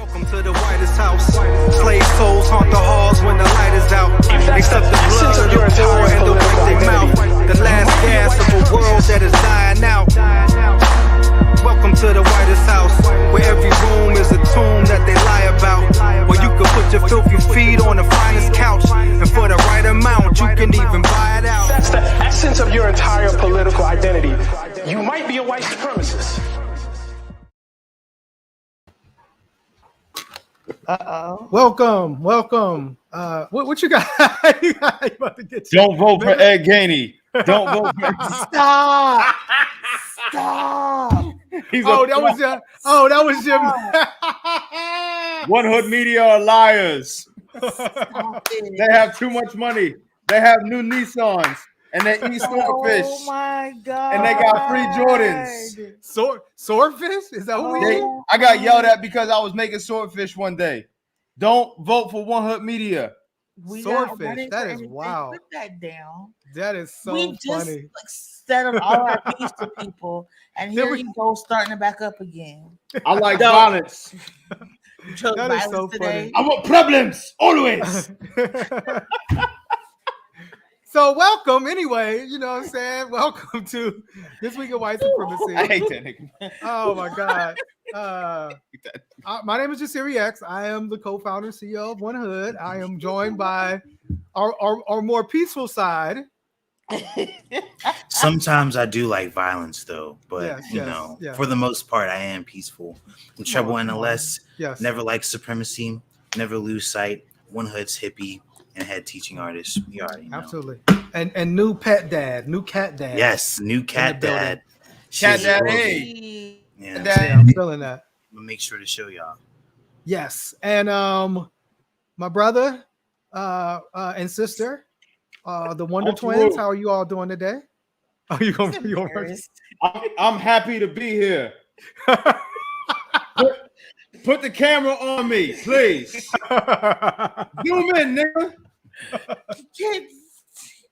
Welcome to the whitest house. Slave souls haunt the halls when the light is out. Accept the blood of the poor and the white they mouth. The last gasp of a world that is dying out. Welcome to the whitest house, where every room is a tomb that they lie about. Where you can put your filthy feet on the finest couch, and for the right amount, you can even buy it out. That's the essence of your entire political identity. You might be a white supremacist. Welcome. What you got? You about to get Don't vote for Ed Gainey. Don't vote for Stop. That was your One Hood Media are liars. They have too much money. They have new Nissans and they eat swordfish. Oh my god! And they got free Jordans. Swordfish? Is that what we did? I got yelled at because I was making swordfish one day. Don't vote for One Hood Media. Swordfish. That is wild. Put that down. That is so we just funny. Set up all our peace to people, and here you go starting it back up again. I like violence. That is so funny. I want problems always. So welcome anyway, you know what I'm saying? Welcome to This Week in White Supremacy. I hate that nigga. Oh my God. My name is Jasiri X. I am the co-founder and CEO of One Hood. I am joined by our more peaceful side. Sometimes I do like violence though, but for the most part, I am peaceful. I'm Treble NLS. Yes. Never like supremacy, never lose sight. One Hood's hippie and head teaching artist. You already know. Absolutely. And new cat dad. Yes, new cat dad. Cat dad, hey. Yeah, I'm feeling that. I'm gonna make sure to show y'all. Yes, and my brother and sister, the Wonder Twins. How are you all doing today? Are you going? I'm happy to be here. Put the camera on me, please. Zoom in, nigga.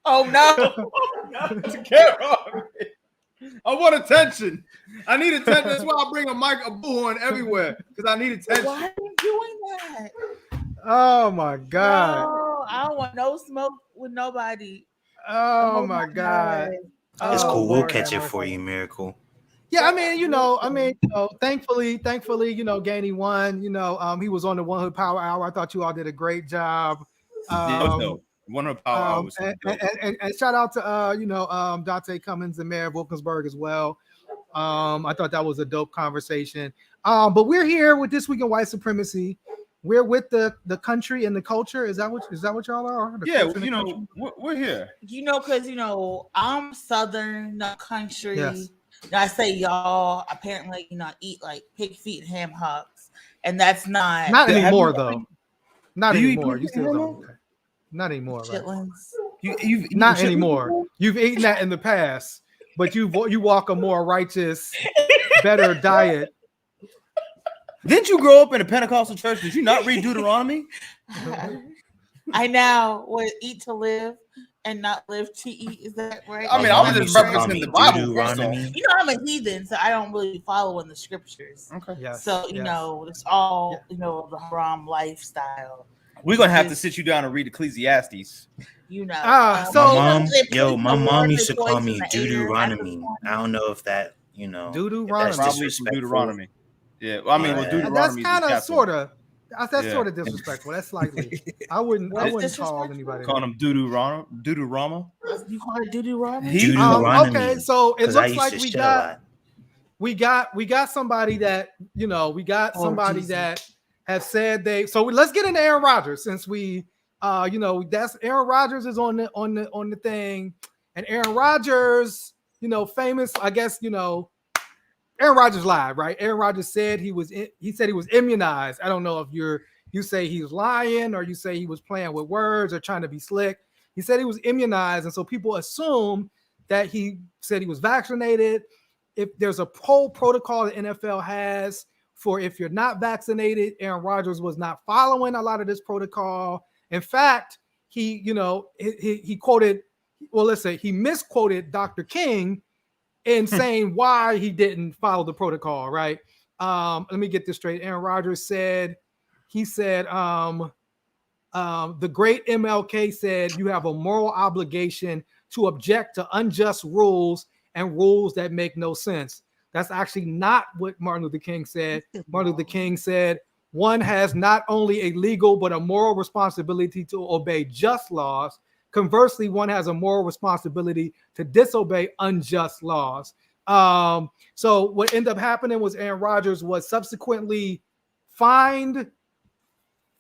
Oh no! Put the camera on me. I want attention. I need attention. That's why I bring a bullhorn everywhere, because I need attention. Why are you doing that? Oh my God! No, I don't want no smoke with nobody. Oh my God! It's cool. We'll catch it for you, Miracle. Yeah, I mean, thankfully, Gainey won. He was on the One Hood Power Hour. I thought you all did a great job. One Hood Power Hour was so and shout out to Dante Cummins and Mayor Wilkinsburg as well. I thought that was a dope conversation. But we're here with This Week in White Supremacy. We're with the country and the culture. Is that what y'all are? We're here. Because I'm Southern, not country. Yes. I say y'all. Apparently, I eat like pig feet and ham hocks, and that's not anymore though. Not anymore. You still don't. Okay. Not anymore, right? You've not anymore. You've eaten that in the past, but you walk a more righteous, better diet. Didn't you grow up in a Pentecostal church? Did you not read Deuteronomy? I now would eat to live and not live to eat. Is that right? I mean, I was just referencing the Bible. I'm a heathen, so I don't really follow in the scriptures. Okay. Yes. So it's all the haram lifestyle. We're gonna have to sit you down and read Ecclesiastes. My mom used to call me Deuteronomy. I don't know if that Deuteronomy. Probably Deuteronomy. Yeah, well, I mean, Deuteronomy. That's kind of sort of disrespectful. That's slightly. I wouldn't call anybody. Call him Deuterama. You call it Deuteronomy? Deuteronomy. Okay, so it looks like we got somebody that that have said they. So let's get into Aaron Rodgers since we, that's Aaron Rodgers is on the thing, and Aaron Rodgers, famous. I guess Aaron Rodgers lied, right? Aaron Rodgers said he was immunized. I don't know if you say he was lying or you say he was playing with words or trying to be slick. He said he was immunized, and so people assume that he said he was vaccinated. If there's a whole protocol the NFL has for if you're not vaccinated, Aaron Rodgers was not following a lot of this protocol. In fact, he misquoted Dr. King in saying why he didn't follow the protocol, right? let me get this straight. Aaron Rodgers said, the great MLK said, you have a moral obligation to object to unjust rules and rules that make no sense. That's actually not what Martin Luther King said. Martin Luther King said, one has not only a legal but a moral responsibility to obey just laws. Conversely, one has a moral responsibility to disobey unjust laws. So what ended up happening was Aaron Rodgers was subsequently fined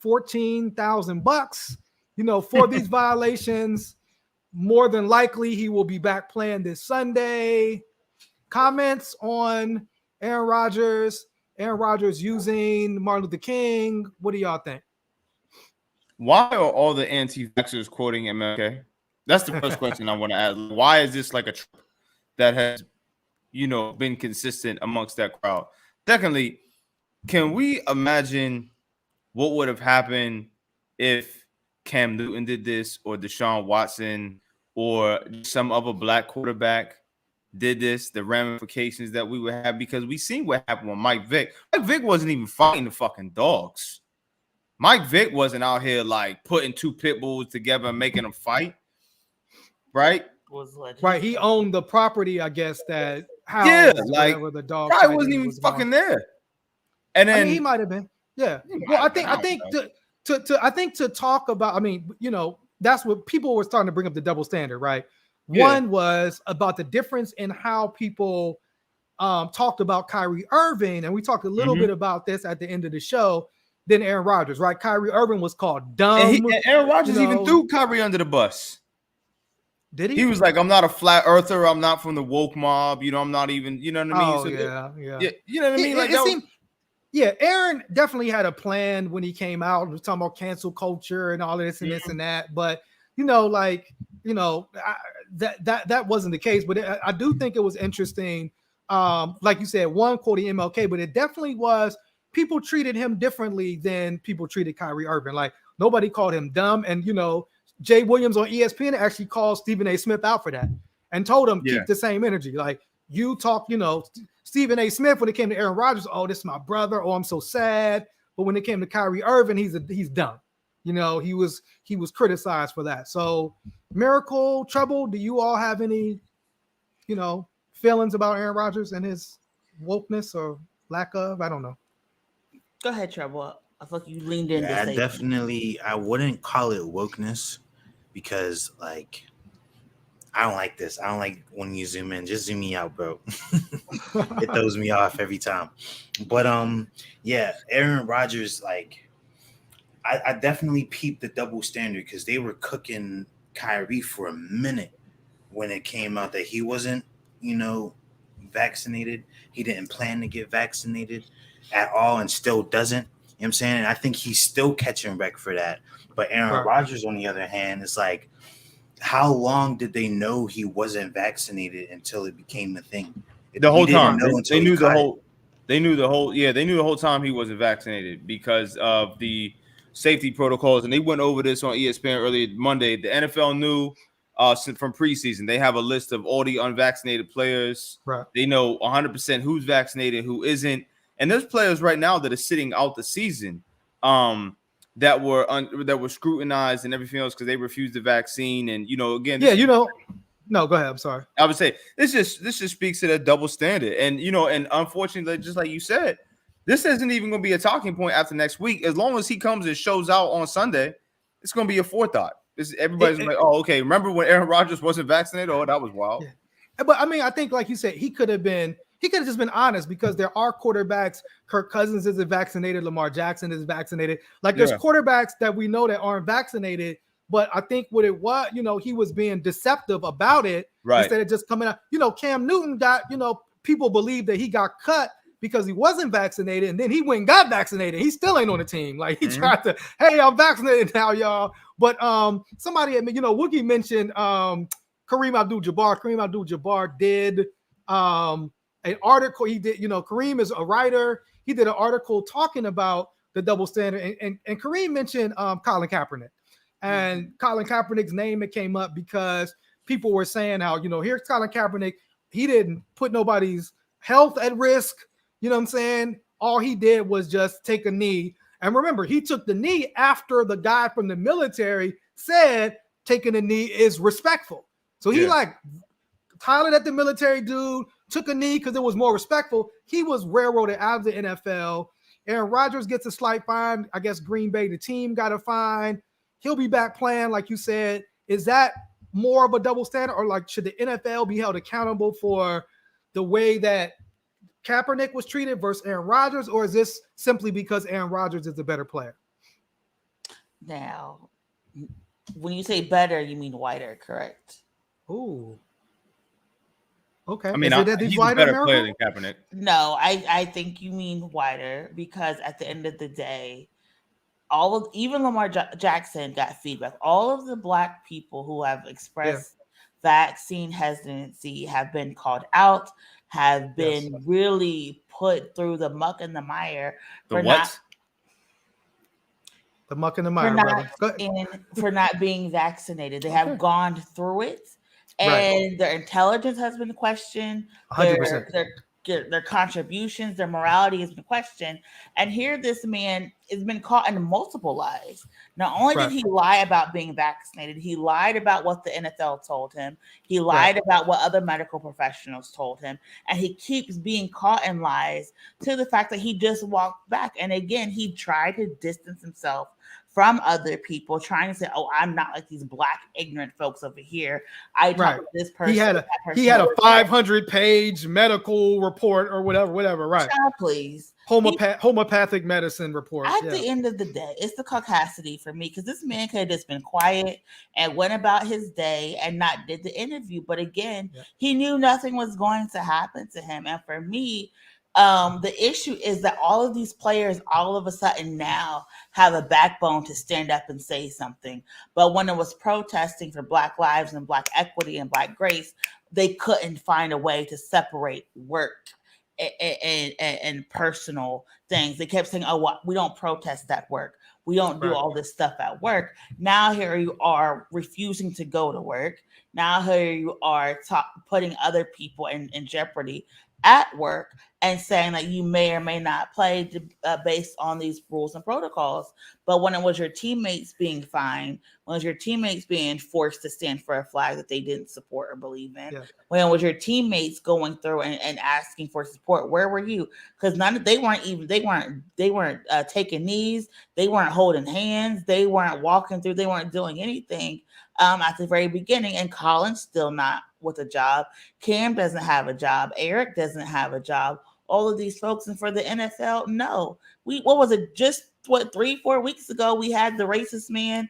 $14,000, for these violations. More than likely, he will be back playing this Sunday. Comments on Aaron Rodgers using Martin Luther King. What do y'all think? Why are all the anti-vaxxers quoting MLK? That's the first question I want to ask. Why is this like a trope that has, been consistent amongst that crowd? Secondly, can we imagine what would have happened if Cam Newton did this, or Deshaun Watson, or some other black quarterback did this, the ramifications that we would have? Because we seen what happened with Mike Vick. Mike Vick wasn't even fighting the fucking dogs. Mike Vick wasn't out here like putting two pit bulls together and making them fight. Right? Right. He owned the property, I guess, that house. Yeah, like the dog probably wasn't even fucking there. And then he might have been. Yeah. Well, I think to talk about, that's what people were starting to bring up, the double standard, right? Yeah. One was about the difference in how people talked about Kyrie Irving, and we talked a little bit about this at the end of the show. Then Aaron Rodgers, right? Kyrie Irving was called dumb. And Aaron Rodgers even threw Kyrie under the bus. Did he? He was like, "I'm not a flat earther. I'm not from the woke mob. I'm not even. You know what I mean?" Oh, so yeah. You know what I mean? Like, yeah, Aaron definitely had a plan when he came out. He was talking about cancel culture and all this and this and that. But that wasn't the case. But I do think it was interesting. Like you said, one quoting MLK, but it definitely was. People treated him differently than people treated Kyrie Irving. Like, nobody called him dumb. And, Jay Williams on ESPN actually called Stephen A. Smith out for that and told him, keep the same energy. Like, you talk, Stephen A. Smith, when it came to Aaron Rodgers, oh, this is my brother. Oh, I'm so sad. But when it came to Kyrie Irving, he's dumb. He was criticized for that. So, Miracle, Trouble, do you all have any, feelings about Aaron Rodgers and his wokeness or lack of? I don't know. Go ahead, Trouble. I feel like you leaned in. I wouldn't call it wokeness, because I don't like this. I don't like when you zoom in. Just zoom me out, bro. It throws me off every time. But Aaron Rodgers, I definitely peeped the double standard, because they were cooking Kyrie for a minute when it came out that he wasn't, vaccinated. He didn't plan to get vaccinated at all, and still doesn't. You know what I'm saying? And I think he's still catching wreck for that. But Aaron Rodgers, on the other hand, is like, how long did they know he wasn't vaccinated until it became a thing? The whole time. They knew the whole time he wasn't vaccinated because of the safety protocols. And they went over this on ESPN earlier Monday. The NFL knew from preseason. They have a list of all the unvaccinated players. Right. They know 100% who's vaccinated, who isn't. And there's players right now that are sitting out the season that were scrutinized and everything else because they refused the vaccine. And, again. No, go ahead. I'm sorry. I would say this just speaks to that double standard. And, and unfortunately, just like you said, this isn't even going to be a talking point after next week. As long as he comes and shows out on Sunday, it's going to be a forethought. Everybody's like, oh, okay. Remember when Aaron Rodgers wasn't vaccinated? Oh, that was wild. Yeah. But I think, like you said, he could have just been honest, because there are quarterbacks. Kirk Cousins isn't vaccinated. Lamar Jackson is vaccinated. There's quarterbacks that we know that aren't vaccinated. But I think what it was, he was being deceptive about it instead of just coming out. Cam Newton got, people believe that he got cut because he wasn't vaccinated, and then he went and got vaccinated. He still ain't on the team. He tried to, hey, I'm vaccinated now, y'all. But somebody, Wookie mentioned Kareem Abdul-Jabbar. Kareem Abdul-Jabbar did an article. He did, Kareem is a writer. He did an article talking about the double standard, and Kareem mentioned Colin Kaepernick. And Colin Kaepernick's name, it came up because people were saying how, here's Colin Kaepernick. He didn't put nobody's health at risk. You know what I'm saying? all he did was just take a knee. And remember, he took the knee after the guy from the military said taking a knee is respectful. So he like hollered at the military dude, took a knee because it was more respectful. He was railroaded out of the NFL. Aaron Rodgers gets a slight fine. I guess Green Bay, the team, got a fine. He'll be back playing, like you said. Is that more of a double standard, or like should the NFL be held accountable for the way that Kaepernick was treated versus Aaron Rodgers, or is this simply because Aaron Rodgers is the better player? Now, when you say better, you mean whiter, correct? Ooh. Okay. I mean, he's a better player than Kaepernick. No, I think you mean whiter, because at the end of the day, even Lamar Jackson got feedback. All of the Black people who have expressed vaccine hesitancy have been called out, have been really put through the muck and the mire. The what? The muck and the mire, for not being vaccinated. They have gone through it, and their intelligence has been questioned. 100%. Their contributions, their morality has been questioned. And here this man has been caught in multiple lies. Not only did he lie about being vaccinated, he lied about what the NFL told him. He lied about what other medical professionals told him. And he keeps being caught in lies to the fact that he just walked back. And again, he tried to distance himself from other people, trying to say, "Oh, I'm not like these Black ignorant folks over here. I talked to this person." He had a 500-page medical report or whatever. Right? Child, please. Homeopathic medicine report. At the end of the day, it's the caucasity for me, because this man could have just been quiet and went about his day and not did the interview. But again, he knew nothing was going to happen to him. And for me, the issue is that all of these players all of a sudden now have a backbone to stand up and say something. But when it was protesting for Black lives and Black equity and Black grace, they couldn't find a way to separate work and personal things. They kept saying, "Oh, we don't protest at work. We don't do all this stuff at work." Now here you are refusing to go to work. Now here you are putting other people in jeopardy at work and saying that you may or may not play based on these rules and protocols. But when it was your teammates being fined, when it was your teammates being forced to stand for a flag that they didn't support or believe in, when it was your teammates going through and asking for support, where were you? Because they weren't taking knees, they weren't holding hands, they weren't walking through, they weren't doing anything at the very beginning. And Colin's still not with a job. Cam doesn't have a job. Eric doesn't have a job. All of these folks, and for the NFL, no. What was it? Just 3-4 weeks ago, we had the racist man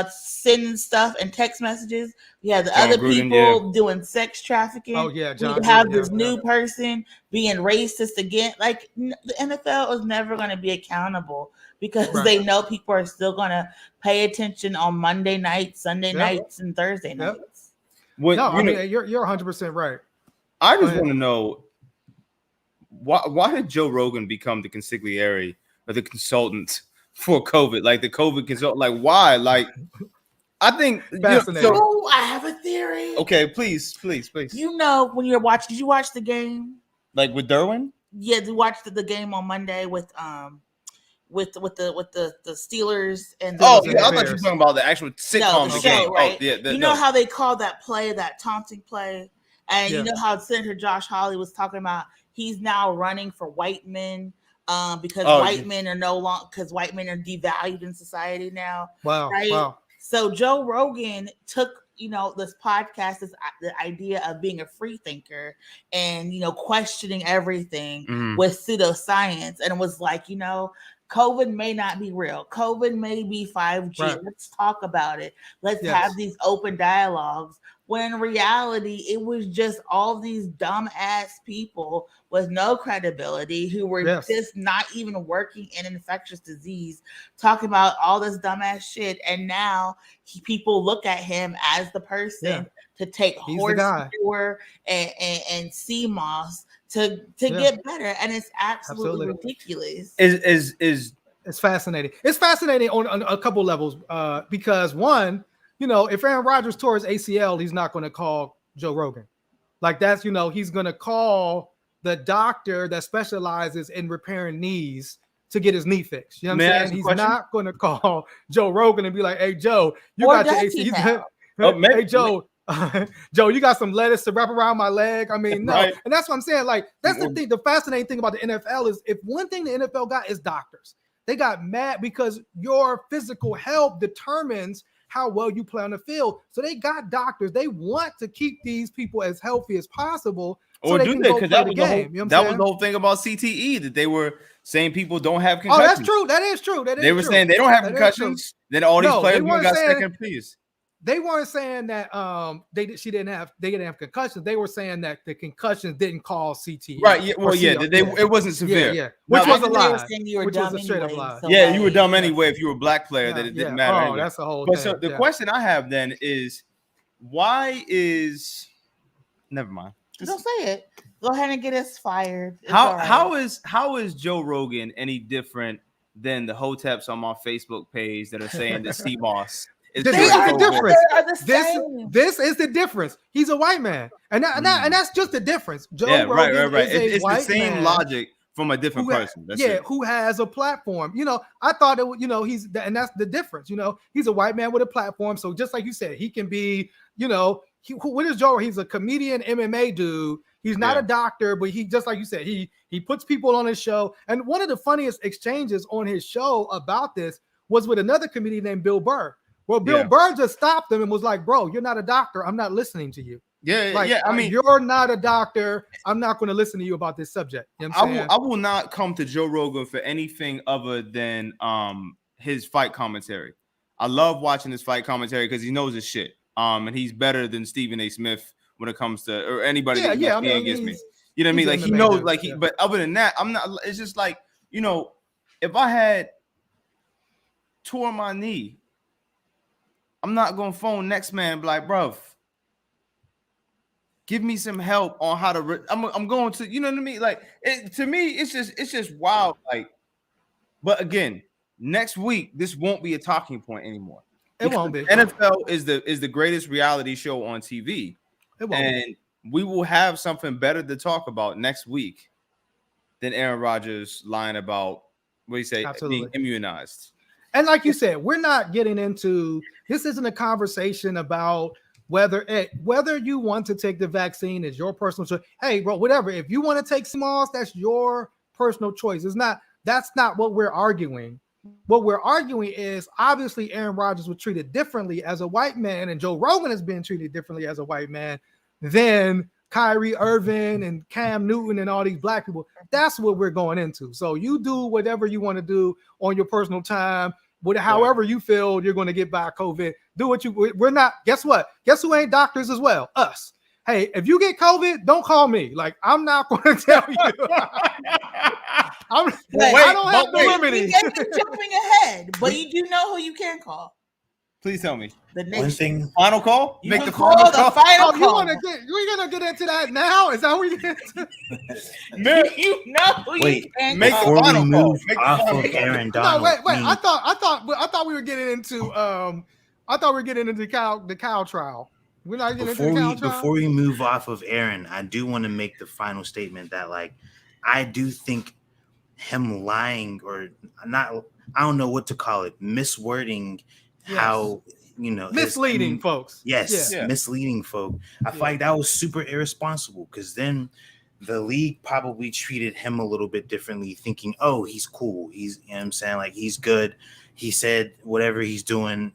sending stuff and text messages. We had the other people doing sex trafficking. Oh yeah, John. We have this new person being racist again. Like, the NFL is never going to be accountable, because they know people are still going to pay attention on Monday nights, Sunday nights, and Thursday nights. You're 100% right. I just want to know, why did Joe Rogan become the consigliere or the consultant for COVID? Like the COVID consultant, like why? Like, I think fascinating. I have a theory. Okay, please. You know, when you're watching, did you watch the game? Like with Derwin? Yeah, you watched the game on Monday with the Steelers and the I thought you were talking about the actual sitcom the game. show, right? You know how they call that play, that taunting play, and you know how Senator Josh Hawley was talking about he's now running for white men because white men are no longer, because white men are devalued in society now. Wow. Right? Wow. So Joe Rogan took, this podcast, the idea of being a free thinker and, questioning everything with pseudoscience, and it was like, COVID may not be real. COVID may be 5G. Right. Let's talk about it. Let's have these open dialogues. When in reality, it was just all these dumb ass people with no credibility who were just not even working in infectious disease, talking about all this dumbass shit. And now people look at him as the person to take horse manure and sea moss to get better, and it's absolutely ridiculous. It's fascinating. It's fascinating on a couple levels because one, if Aaron Rodgers tore his ACL, he's not going to call Joe Rogan. Like that's, he's going to call the doctor that specializes in repairing knees to get his knee fixed. You know what I'm saying? He's not going to call Joe Rogan and be like, "Hey, Joe, you got your AC. Hey, Joe, Joe, you got some lettuce to wrap around my leg." I mean, no. Right. And that's what I'm saying. Like, that's the thing. The fascinating thing about the NFL is if one thing the NFL got is doctors. They got mad because your physical health determines how well you play on the field. So they got doctors. They want to keep these people as healthy as possible. So or do they? Because that was the whole thing about CTE, that they were saying people don't have concussions. Oh, that's true. That is true. They were saying they don't have concussions. Then all these players got second opinions. They weren't saying that they didn't have concussions. They were saying that the concussions didn't cause CTE. Right. Yeah. Well, it wasn't severe. Yeah. Which was a lie. Which was a straight up lie. You were dumb anyway if you were a black player. That it didn't matter. Oh, that's the whole thing. So the question I have then is, why is? Never mind. Don't say it. Go ahead and get us fired. How is Joe Rogan any different than the hoteps on my Facebook page that are saying that CMOS? This is the difference. This is the difference. He's a white man, and that's just the difference. Joe Rogan is it's the same logic from a different person. Who has a platform. You know, I thought it. You know, and that's the difference. You know, he's a white man with a platform. So just like you said, he can be. You know, what is Joe? He's a comedian, MMA dude. He's not a doctor, but he, just like you said, he puts people on his show. And one of the funniest exchanges on his show about this was with another comedian named Bill Burr. Well, Bill Burr just stopped him and was like, "Bro, you're not a doctor. I'm not listening to you." I mean, you're not a doctor. I'm not going to listen to you about this subject. You know what I'm saying? I will not come to Joe Rogan for anything other than his fight commentary. I love watching his fight commentary because he knows his shit. And he's better than Stephen A. Smith when it comes to, or anybody that against me. You know what I mean? Like, he knows, like, but other than that, I'm not. It's just like, you know, if I had tore my knee, I'm not gonna phone next man and be like, "Bro, give me some help on how to." I'm going to, you know what I mean? Like, to me, it's just wild. Like, but again, next week this won't be a talking point anymore. It won't be. NFL is the greatest reality show on TV. It won't. And we will have something better to talk about next week than Aaron Rodgers lying about what do you say, being immunized. And like you said, we're not getting into this. Isn't a conversation about whether you want to take the vaccine is your personal choice. Hey, bro, whatever. If you want to take CMOS, that's your personal choice. That's not what we're arguing. What we're arguing is obviously Aaron Rodgers was treated differently as a white man, and Joe Rogan has been treated differently as a white man than Kyrie Irving and Cam Newton and all these black people. That's what we're going into. So you do whatever you want to do on your personal time, however you feel you're going to get by COVID. Do what we're not. Guess what? Guess who ain't doctors as well? Us. Hey, if you get COVID, don't call me. Like, I'm not going to tell you. I don't have the remedy. Jumping ahead, but you do know who you can call. Please tell me. The next final call. You make the final call. You're gonna get into that now? Is that what we get into? You know who you can make call. The final call. Off of Aaron Donald. No, wait. I thought we were getting into the Kyle trial. We're not getting into the Kyle trial. Before we move off of Aaron, I do want to make the final statement that, like, I do think him lying or not, I don't know what to call it, miswording how, you know, misleading folks. Yes, misleading folk. I feel like that was super irresponsible because then the league probably treated him a little bit differently, thinking, oh, he's cool. He's, you know what I'm saying? Like, he's good. He said whatever he's doing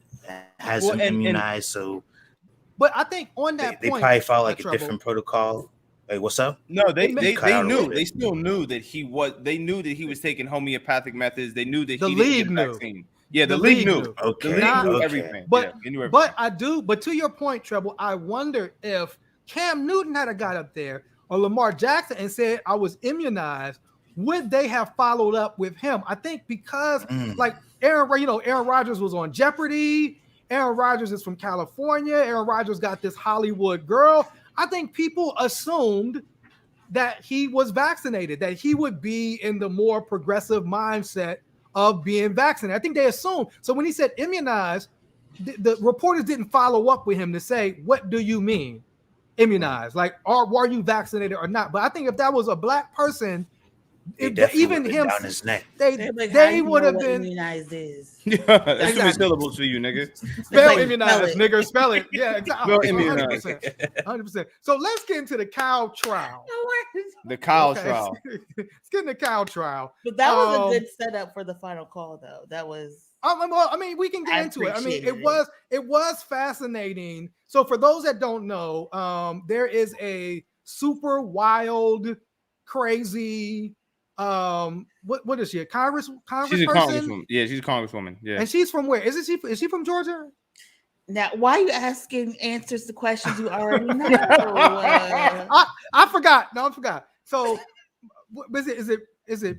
has him immunized. But I think on that they point, probably followed like a different protocol. Hey, what's up? No, they knew. They still knew that he was. They knew that he was taking homeopathic methods. They knew that he didn't get the vaccine. Yeah, the league knew. Okay, the league knew everything. But But to your point, Treble, I wonder if Cam Newton had got up there or Lamar Jackson and said, "I was immunized," would they have followed up with him? I think because like Aaron Rodgers was on Jeopardy. Aaron Rodgers is from California. Aaron Rodgers got this Hollywood girl. I think people assumed that he was vaccinated, that he would be in the more progressive mindset of being vaccinated. I think they assumed. So when he said immunized, the reporters didn't follow up with him to say, what do you mean immunized. Like, are you vaccinated or not? But I think if that was a black person, even him, down his neck. they would have been immunized. Is that's too many syllables for you, nigga. Spell immunized, nigga. Spell it. Yeah, exactly. Spell immunized. 100%. So let's get into the cow trial. The cow trial. Let's get into the cow trial. But that was a good setup for the final call, though. That was. Well, I mean, we can get into it. I mean, it was fascinating. So for those that don't know, there is a super wild, crazy. What is she? A congressperson? She's a congresswoman. Yeah, she's a congresswoman. Yeah. And she's from where? Is she from Georgia? Now, why are you asking answers to questions you already know? I forgot. No, I forgot. So, is it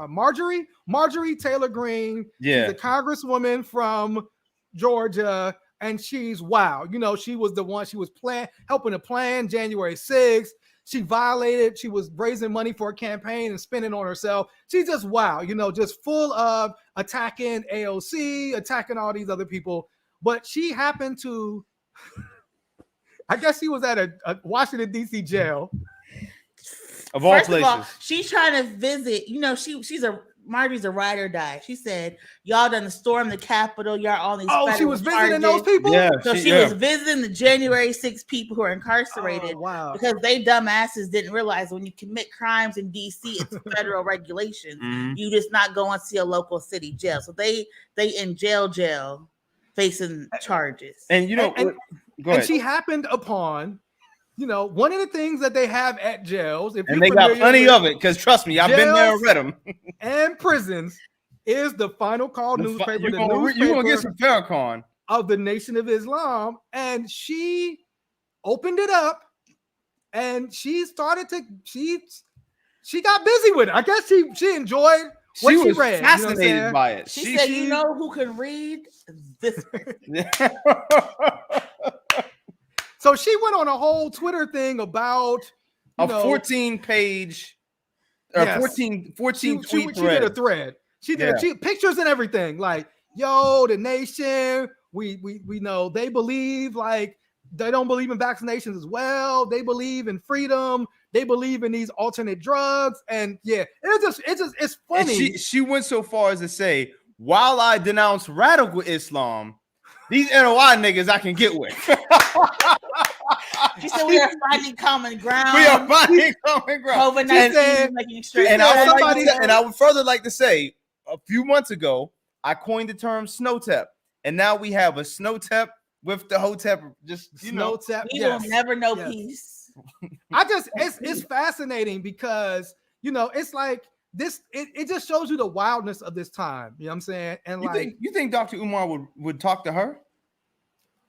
Marjorie? Marjorie Taylor Greene. Yeah. She's a congresswoman from Georgia, and she's wow. You know, she was the one. She was helping to plan January 6th. She violated. She was raising money for a campaign and spending on herself. She's just wow. You know, just full of attacking AOC, attacking all these other people. But she happened to, I guess she was at a Washington, D.C. jail. Of all First places. of all, she's trying to visit. You know, Marjorie's a ride or die. She said, y'all done storm the Capitol. Y'all all these. Oh, she was visiting those people? Yeah. So she was visiting the January 6th people who are incarcerated. Oh, wow. Because they dumbasses didn't realize when you commit crimes in DC, it's federal regulations. Mm-hmm. You just not go and see a local city jail. So they in jail facing charges. And you know, go ahead. She happened upon, you know, one of the things that they have at jails, and they got plenty of it, because trust me, I've been there and read them. And prisons is the Final Call newspaper. You're gonna get some Farrakhan of the Nation of Islam, and she opened it up, and she got busy with it. I guess she enjoyed what she was read. Fascinated by it. She said, "You know who can read this?" So she went on a whole Twitter thing about a 14-page, 14 tweet she did a thread. She did pictures and everything. Like, yo, the nation, we know they believe, like, they don't believe in vaccinations as well. They believe in freedom. They believe in these alternate drugs. And yeah, it's funny. And she went so far as to say, while I denounce radical Islam, these NOI niggas I can get with. She said we are finding common ground. We are finding common ground. COVID-19 making straight. And I would further like to say, a few months ago, I coined the term snowtep. And now we have a snowtep with the hotep. Just, you know. We will never know peace. It's fascinating because, you know, it's like this, it just shows you the wildness of this time. You know what I'm saying? And you think Dr. Umar would talk to her?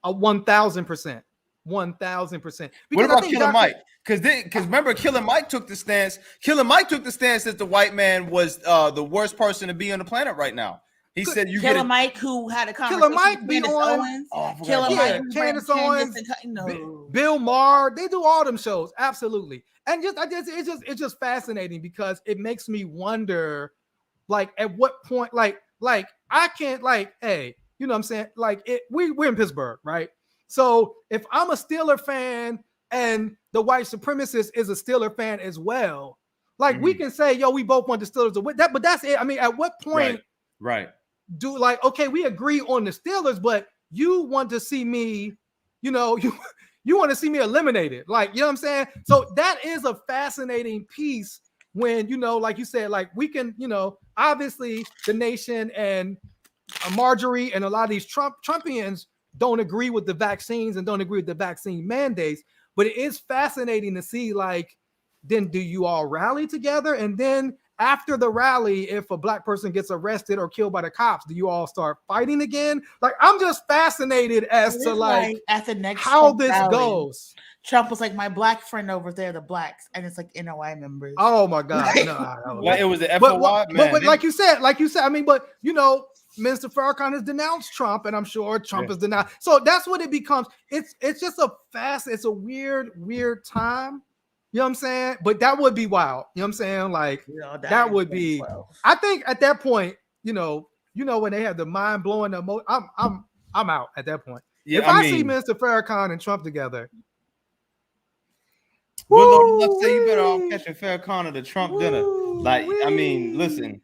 1,000%. 1,000%. What about Killer Mike? Because remember, Killer Mike took the stance. Killer Mike took the stance that the white man was the worst person to be on the planet right now. He said you Killer Mike, who had a conversation Killer Mike with be Candace on Owens. Candace Owens, Bill Maher. They do all them shows, absolutely. And it's just fascinating because it makes me wonder, like, at what point, like I can't, like, hey, you know what I'm saying? Like, we're in Pittsburgh, right? So if I'm a Steeler fan and the white supremacist is a Steeler fan as well, like, we can say, yo, we both want the Steelers to win that, but that's it. I mean, at what point, right? Do, like, okay, we agree on the Steelers, but you want to see me, you know, you want to see me eliminated, like, you know what I'm saying? So that is a fascinating piece when, you know, like you said, like, we can, you know, obviously the nation and Marjorie and a lot of these Trumpians don't agree with the vaccines and don't agree with the vaccine mandates, but it is fascinating to see, like, then do you all rally together? And then after the rally, if a black person gets arrested or killed by the cops, do you all start fighting again? Like, I'm just fascinated as to, like at the next how this rally, goes. Trump was like, my black friend over there, the blacks, and it's like NOI members. Oh my God. No. Like, it was the FOI, man. But like you said, I mean, but, you know, Minister Farrakhan has denounced Trump, and I'm sure Trump has denounced. So that's what it becomes. It's just it's a weird time. You know what I'm saying? But that would be wild. You know what I'm saying? Like, that would be. I think at that point, you know, when they have the mind blowing I'm out at that point. Yeah, if I see Minister Farrakhan and Trump together, Good Lord, let's say you better off catching Farrakhan at a Trump dinner. Like, I mean, listen,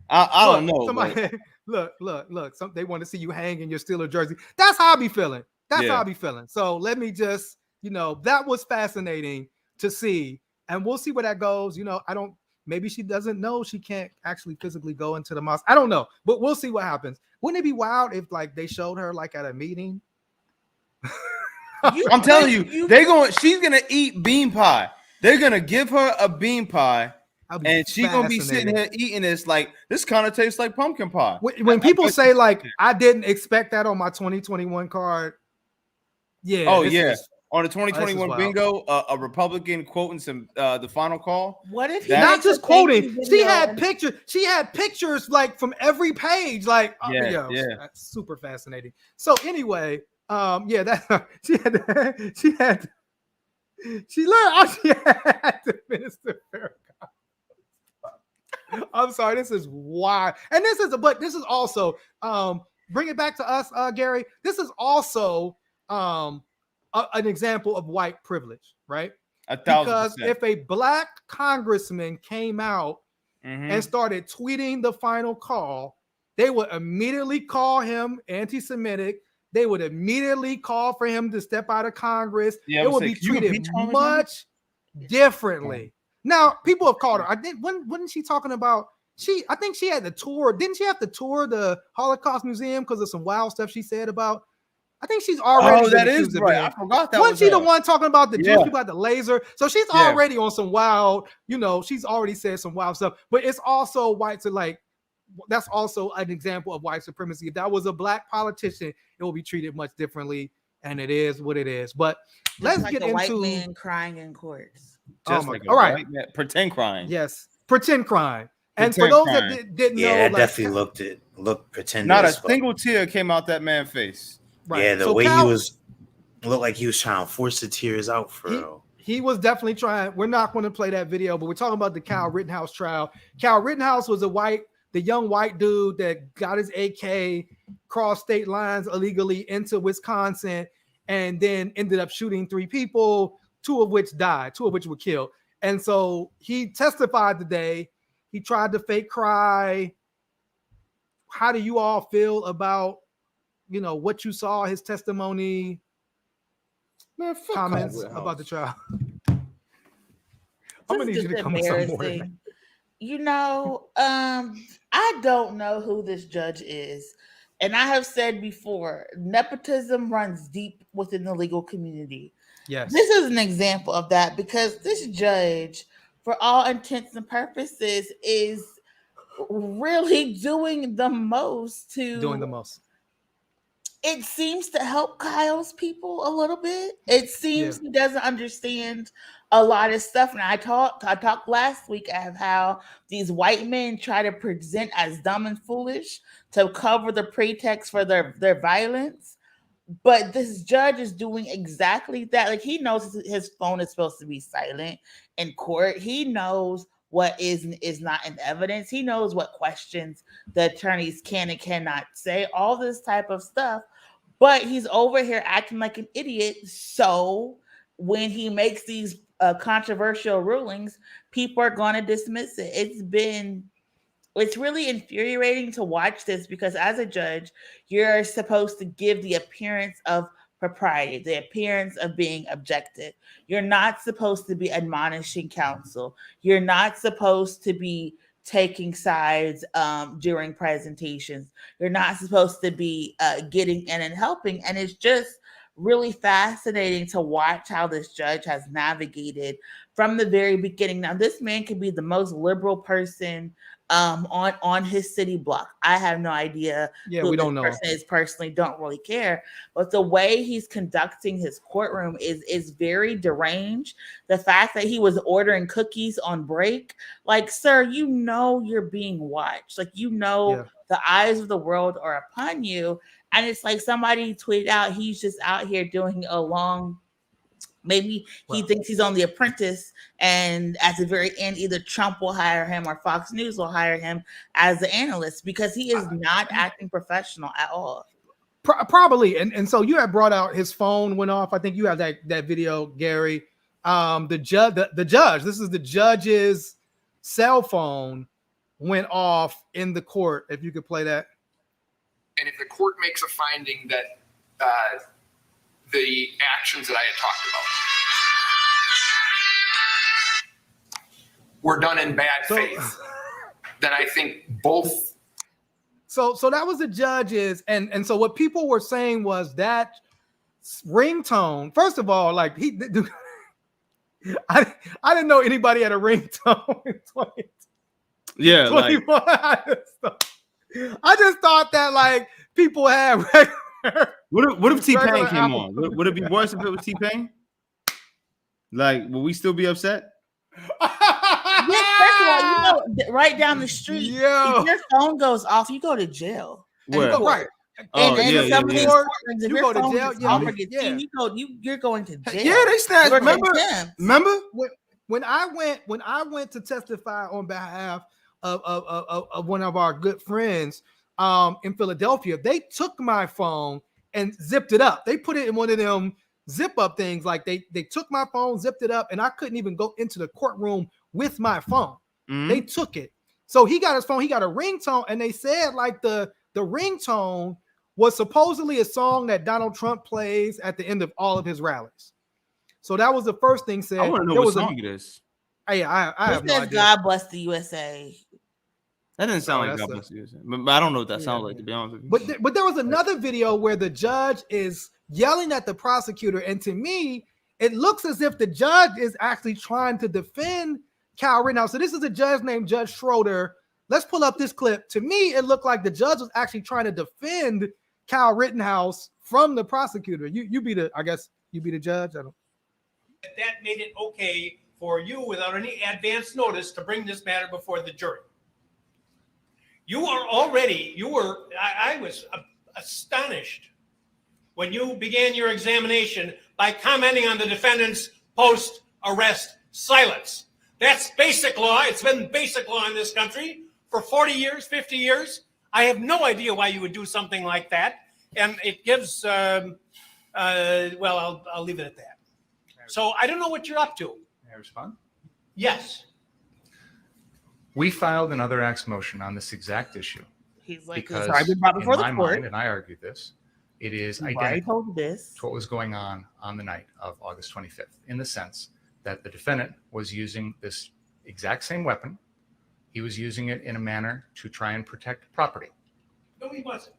I don't know. Somebody, look. They want to see you hang in your Steelers jersey. That's how I be feeling. How I be feeling. So let me just, that was fascinating to see, and we'll see where that goes. Maybe she doesn't know she can't actually physically go into the mosque. I don't know, but we'll see what happens. Wouldn't it be wild if like they showed her like at a meeting? I'm telling you, she's gonna eat bean pie. They're gonna give her a bean pie, and she's gonna be sitting here eating this. Like, this kind of tastes like pumpkin pie. When people say like, I didn't expect that on my 2021 card. Yeah. Oh yeah. On the 2021 bingo, a Republican quoting some the final call. What if not just quoting? She had pictures. She had pictures like from every page. Like, that's super fascinating. So anyway, that she had to Minister Farrakhan. I'm sorry, this is wild, and this is also bring it back to us, Gary. This is also an example of white privilege, right? 1,000%. Because if a black congressman came out and started tweeting the final call, they would immediately call him anti-Semitic. They would immediately call for him to step out of Congress. It would be treated much differently. Now, people have called her. I think wasn't she talking about? I think she had to tour. Didn't she have to tour the Holocaust Museum because of some wild stuff she said about? I think she's already. Oh, that is right. I forgot that. Wasn't she the one talking about the Jewish people at the laser? So she's already on some wild. She's already said some wild stuff. But it's also white to like. That's also an example of white supremacy. If that was a black politician, it will be treated much differently, and it is what it is. But let's get into white man crying in courts. Just like all right, pretend crying. Yes, pretend crying. And for those that didn't know, that definitely looked pretending. Not a single tear came out that man's face. Right. Yeah, the way he was looked like he was trying to force the tears out for real. He was definitely trying. We're not going to play that video, but we're talking about the Kyle Rittenhouse trial. Kyle Rittenhouse was the young white dude that got his AK, crossed state lines illegally into Wisconsin, and then ended up shooting 3 people, 2 of which died, 2 of which were killed. And so he testified today. He tried to fake cry. How do you all feel about, what you saw, his testimony, comments about the trial? I'm gonna need you to come with some more. I don't know who this judge is. And I have said before, nepotism runs deep within the legal community. Yes. This is an example of that because this judge, for all intents and purposes, is really doing the most. It seems to help Kyle's people a little bit. It seems he doesn't understand a lot of stuff. And I talked last week of how these white men try to present as dumb and foolish to cover the pretext for their violence. But this judge is doing exactly that. Like, he knows his phone is supposed to be silent in court. He knows what is and is not in evidence. He knows what questions the attorneys can and cannot say, all this type of stuff. But he's over here acting like an idiot. So when he makes these controversial rulings, people are going to dismiss it. It's really infuriating to watch this because as a judge, you're supposed to give the appearance of propriety, the appearance of being objective. You're not supposed to be admonishing counsel. You're not supposed to be taking sides during presentations. You're not supposed to be getting in and helping. And it's just really fascinating to watch how this judge has navigated from the very beginning. Now, this man could be the most liberal person on his city block. I have no idea who we don't know. Person is personally, don't really care. But the way he's conducting his courtroom is very deranged. The fact that he was ordering cookies on break, like, sir, you're being watched. Like, the eyes of the world are upon you. And it's like somebody tweeted out, he's just out here doing a long. Maybe he thinks he's on The Apprentice, and at the very end, either Trump will hire him or Fox News will hire him as the analyst because he is not acting professional at all. Probably. And so you had brought out his phone went off. I think you have that video, Gary. the judge. This is the judge's cell phone went off in the court. If you could play that. And if the court makes a finding that the actions that I had talked about were done in bad faith, then I think both. So that was the judge's, and so what people were saying was that ringtone. First of all, like I didn't know anybody had a ringtone in 20. Yeah, like, I just thought that like people had regular. What if T-Pain came on? Would it be worse if it was T-Pain? Like, will we still be upset? Yeah, first of all, you know, right down the street, if your phone goes off, you go to jail. Where? Right. And some of these courtrooms, if you your go to phone jail. is off or gets seen, you're going to jail. Yeah, they snatched. Remember? When I went to testify on behalf of one of our good friends in Philadelphia, they took my phone and zipped it up. They put it in one of them zip up things. Like they took my phone, zipped it up, and I couldn't even go into the courtroom with my phone. Mm-hmm. They took it. So he got his phone, he got a ringtone, and they said like the ringtone was supposedly a song that Donald Trump plays at the end of all of his rallies. So that was the first thing said. I want to know what song it is. I have no idea. God bless the USA. That didn't sound like God bless the USA. But I don't know what that sounds like, to be honest with you. But there was another video where the judge is yelling at the prosecutor, and to me, it looks as if the judge is actually trying to defend Kyle Rittenhouse. So this is a judge named Judge Schroeder. Let's pull up this clip. To me, it looked like the judge was actually trying to defend Kyle Rittenhouse from the prosecutor. You be the judge. I don't. That made it okay for you, without any advance notice, to bring this matter before the jury. I was astonished when you began your examination by commenting on the defendant's post-arrest silence. That's basic law. It's been basic law in this country for 40 years, 50 years. I have no idea why you would do something like that. And it gives, I'll leave it at that. So I don't know what you're up to. May I respond? Yes. We filed an other acts motion on this exact issue. He's like, because we brought before in the my court, mind, and I argued this, it is identical to what was going on the night of August 25th, in the sense that the defendant was using this exact same weapon. He was using it in a manner to try and protect property. No, he wasn't.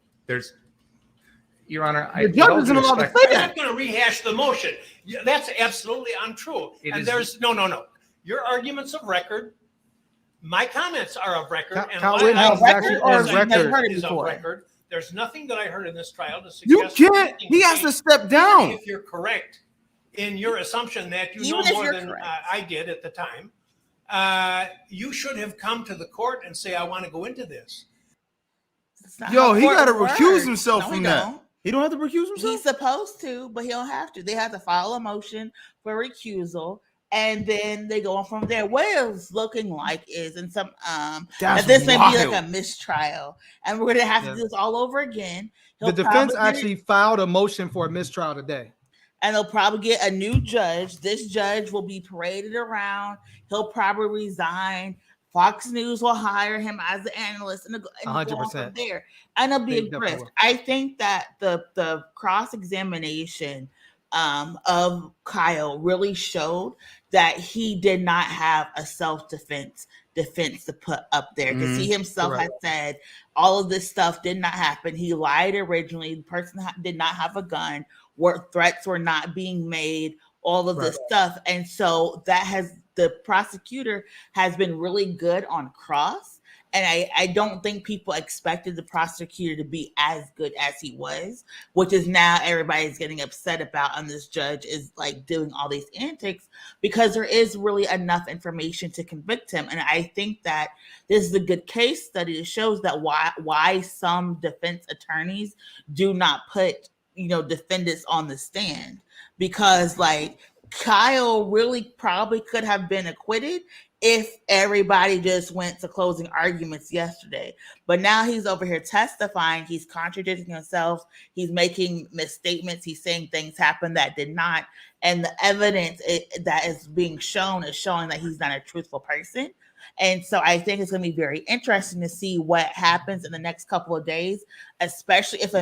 Your Honor, I'm not going to rehash the motion. That's absolutely untrue. No. Your arguments of record. My comments are of record. Kyle Rittenhouse is of record. There's nothing that I heard in this trial to suggest. You can't. He has to step down. If you're correct in your assumption that you know more than I did at the time, you should have come to the court and say, I want to go into this. Yo, he got to recuse himself from that. He don't have to recuse himself? He's supposed to, but he don't have to. They have to file a motion for recusal, and then they go on from there. What it's looking like is in some that this may be like a mistrial, and we're gonna have to do this all over again. The defense actually filed a motion for a mistrial today. And they'll probably get a new judge. This judge will be paraded around. He'll probably resign. Fox News will hire him as the analyst, and 100% there, and it'll be a grift. I think that the cross-examination of Kyle really showed that he did not have a self-defense to put up there, because he himself had said all of this stuff did not happen. He lied originally. The person did not have a gun. Threats were not being made. All of this stuff, and so the prosecutor has been really good on cross, and I don't think people expected the prosecutor to be as good as he was, which is now everybody's getting upset about, and this judge is like doing all these antics because there is really enough information to convict him. And I think that this is a good case study that shows that why some defense attorneys do not put defendants on the stand, because like Kyle really probably could have been acquitted if everybody just went to closing arguments yesterday. But now he's over here testifying. He's contradicting himself. He's making misstatements. He's saying things happened that did not. And the evidence that is being shown is showing that he's not a truthful person. And so I think it's going to be very interesting to see what happens in the next couple of days, especially if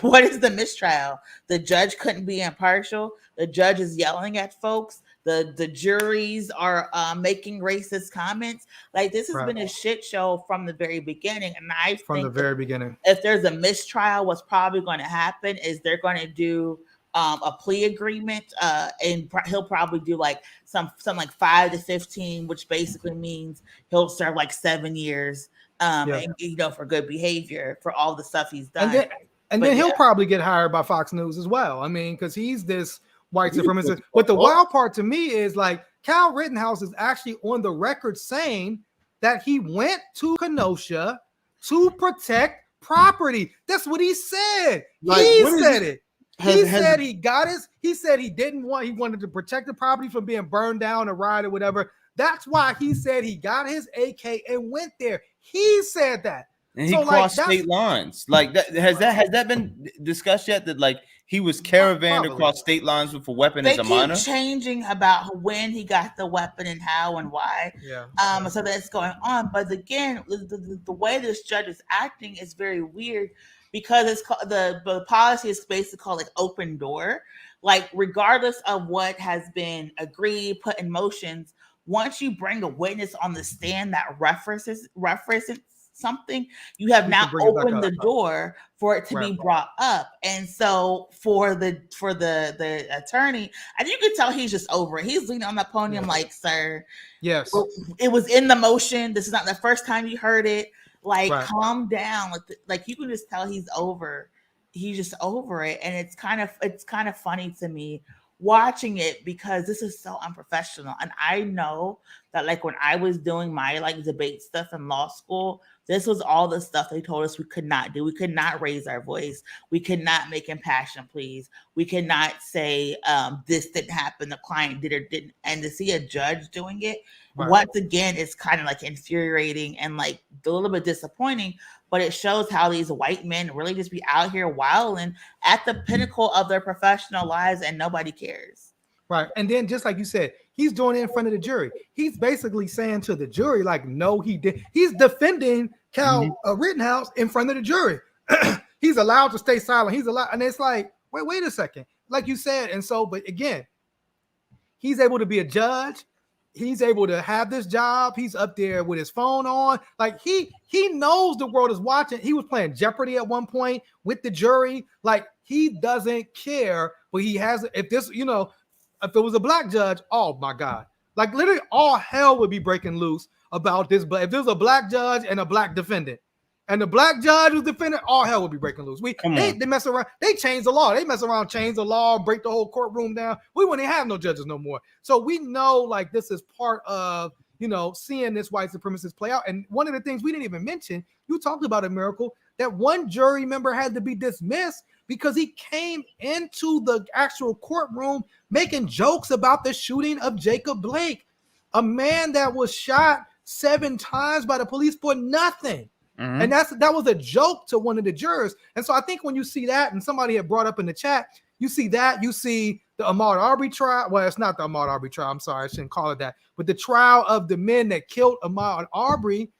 what is the mistrial? The judge couldn't be impartial. The judge is yelling at folks. The juries are making racist comments. Like, this has been a shit show from the very beginning. And I think the very beginning, if there's a mistrial, what's probably going to happen is they're going to do a plea agreement, and he'll probably do like some like 5 to 15, which basically means he'll serve like 7 years, and, for good behavior for all the stuff he's done. And then he'll probably get hired by Fox News as well. I mean, because he's this white supremacist. But the wild part to me is like Kyle Rittenhouse is actually on the record saying that he went to Kenosha to protect property. That's what he said. He said it. He said he got his. He said he wanted to protect the property from being burned down or riot or whatever. That's why he said he got his AK and went there. He said that. And he crossed state lines. Like that has that been discussed yet? That like he was caravanned across state lines with a weapon as a minor? They keep changing about when he got the weapon and how and why. So that's going on. But again, the way this judge is acting is very weird, because it's called, the policy is basically called like open door. Like, regardless of what has been agreed, put in motions, once you bring a witness on the stand that references something, you have now opened the door for it to be brought up. And so for the attorney, and you can tell he's just over it. He's leaning on the podium like, sir, yes, it was in the motion. This is not the first time you heard it. Like, calm down. Like you can just tell he's over. He's just over it. And it's kind of funny to me watching it, because this is so unprofessional. And I know that, like, when I was doing my like debate stuff in law school, this was all the stuff they told us we could not do. We could not raise our voice. We could not make impassioned pleas. We could not say this didn't happen, the client did or didn't. And to see a judge doing it, once again, it's kind of like infuriating and like a little bit disappointing. But it shows how these white men really just be out here wilding at the pinnacle of their professional lives, and nobody cares. Right. And then, just like you said, he's doing it in front of the jury. He's basically saying to the jury, like, no, he did. He's defending Kyle Rittenhouse in front of the jury. He's allowed to stay silent. He's allowed. And it's like, wait a second. Like you said. And so, but again, he's able to be a judge. He's able to have this job. He's up there with his phone on. Like, he knows the world is watching. He was playing Jeopardy at one point with the jury. Like, he doesn't care. But he has, if it was a black judge, oh my God. Like, literally all hell would be breaking loose about this. But if there's a black judge and a black defendant, and the black judge was defendant, all hell would be breaking loose. They mess around. They change the law. They mess around, change the law, break the whole courtroom down. We wouldn't have no judges no more. So we know, like, this is part of, seeing this white supremacist play out. And one of the things we didn't even mention, you talked about a miracle, that one jury member had to be dismissed because he came into the actual courtroom making jokes about the shooting of Jacob Blake, a man that was shot 7 times by the police for nothing. And that was a joke to one of the jurors. And so I think when you see that, and somebody had brought up in the chat, you see the Ahmaud Arbery trial. Well, it's not the Ahmaud Arbery trial. I'm sorry, I shouldn't call it that. But the trial of the men that killed Ahmaud Arbery,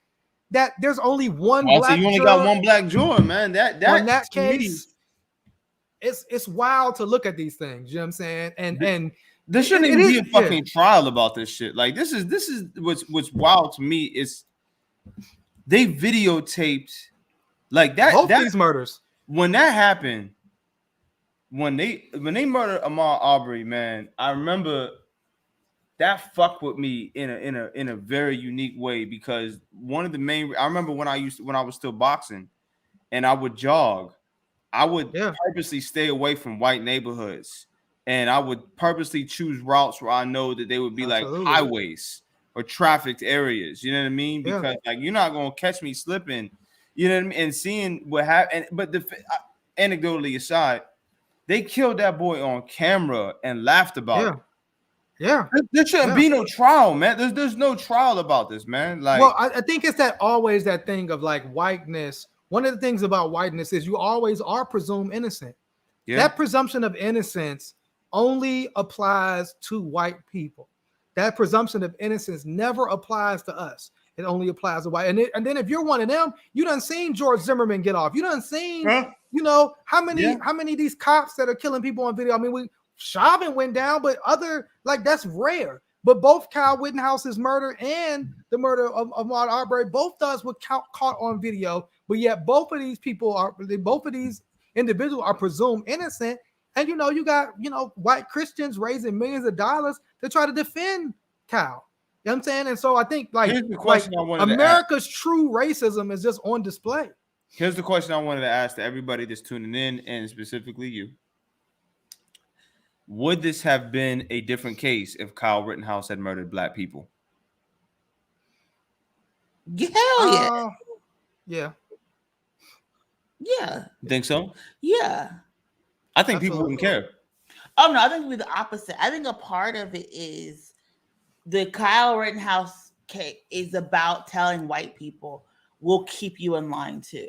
that there's only one black so you only juror. got one black juror, man. In that case, it's wild to look at these things. You know what I'm saying? And there shouldn't even be a fucking trial about this shit. Like, this is what's wild to me is they videotaped like that. Both these murders. When that happened, when they murdered Ahmaud Arbery, man, I remember that fucked with me in a very unique way, because one of the main, I remember when I was still boxing and I would jog, I would purposely stay away from white neighborhoods, and I would purposely choose routes where I know that they would be like highways or trafficked areas, you know what I mean? Because like, you're not gonna catch me slipping, you know what I mean? And seeing what happened, but anecdotally aside, they killed that boy on camera and laughed about it. Yeah, there shouldn't be no trial, man. There's no trial about this, man. Like, well, I think it's always that thing of like whiteness. One of the things about whiteness is you always are presumed innocent. Yeah. That presumption of innocence only applies to white people. That presumption of innocence never applies to us. It only applies to white. And then if you're one of them, you done seen George Zimmerman get off. You done seen, you know, how many of these cops that are killing people on video. I mean, Chauvin went down, but that's rare. But both Kyle Rittenhouse's murder and the murder of Ahmaud Arbery, both those were caught on video. But yet both of these individuals are presumed innocent. And, you know, you got, you know, white Christians raising millions of dollars to try to defend Kyle. You know what I'm saying? And so I think America's true racism is just on display. Here's the question I wanted to ask to everybody that's tuning in, and specifically you. Would this have been a different case if Kyle Rittenhouse had murdered black people? Hell yeah. Yeah. Yeah. You think so? Yeah. I think people wouldn't care. Oh, no, I think it would be the opposite. I think a part of it is the Kyle Rittenhouse case is about telling white people, we'll keep you in line too.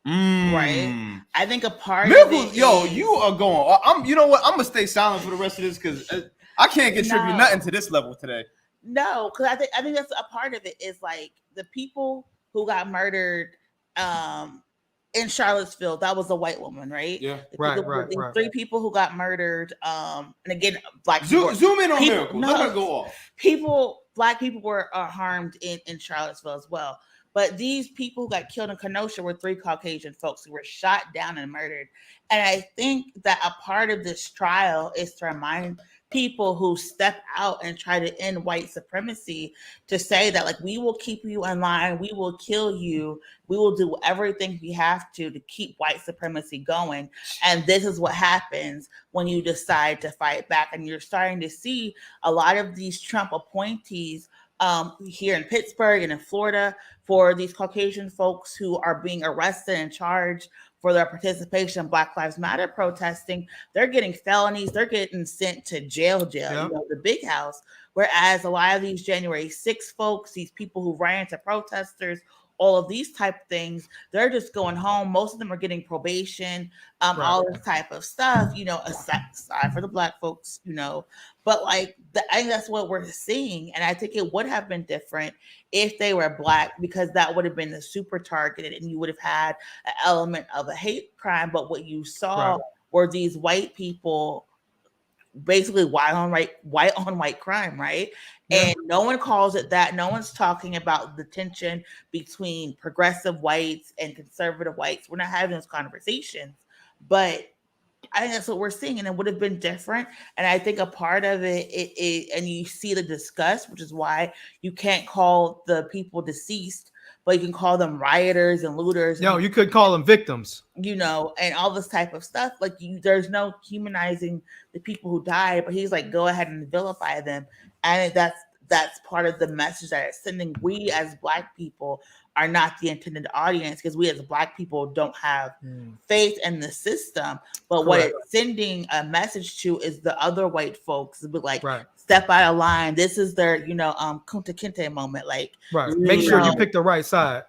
Right? I think a part of it you are going. You know what? I'm gonna stay silent for the rest of this because I can't contribute nothing to this level today. No, because I think that's a part of it is like the people who got murdered in Charlottesville, that was a white woman, right? Yeah, right. 3 people who got murdered. And again, black people. Zoom in on Miracle. Let her go off. Black people were harmed in Charlottesville as well. But these people who got killed in Kenosha were 3 Caucasian folks who were shot down and murdered. And I think that a part of this trial is to remind people who step out and try to end white supremacy to say that, like, we will keep you in line, we will kill you, we will do everything we have to keep white supremacy going. And this is what happens when you decide to fight back. And you're starting to see a lot of these Trump appointees here in Pittsburgh and in Florida for these Caucasian folks who are being arrested and charged for their participation in Black Lives Matter protesting. They're getting felonies. They're getting sent to jail, you know, the big house. Whereas a lot of these January 6 folks, these people who ran to protesters, all of these type of things, they're just going home. Most of them are getting probation, all this type of stuff, you know, aside for the black folks, you know. But I think that's what we're seeing. And I think it would have been different if they were black, because that would have been the super targeted and you would have had an element of a hate crime. But what you saw were these white people, basically white on white crime, right? And no one calls it that. No one's talking about the tension between progressive whites and conservative whites. We're not having those conversations, but I think that's what we're seeing, and it would have been different. And I think a part of it, and you see the disgust, which is why you can't call the people deceased, but you can call them rioters and looters. No, you could call them victims. You know, and all this type of stuff. Like, there's no humanizing the people who died, but he's like, go ahead and vilify them. And that's part of the message that it's sending. We as black people are not the intended audience, because we as black people don't have faith in the system. But what it's sending a message to is the other white folks, but like, step out of line. This is their, you know, Kunta Kinte moment. Like, make sure you pick the right side.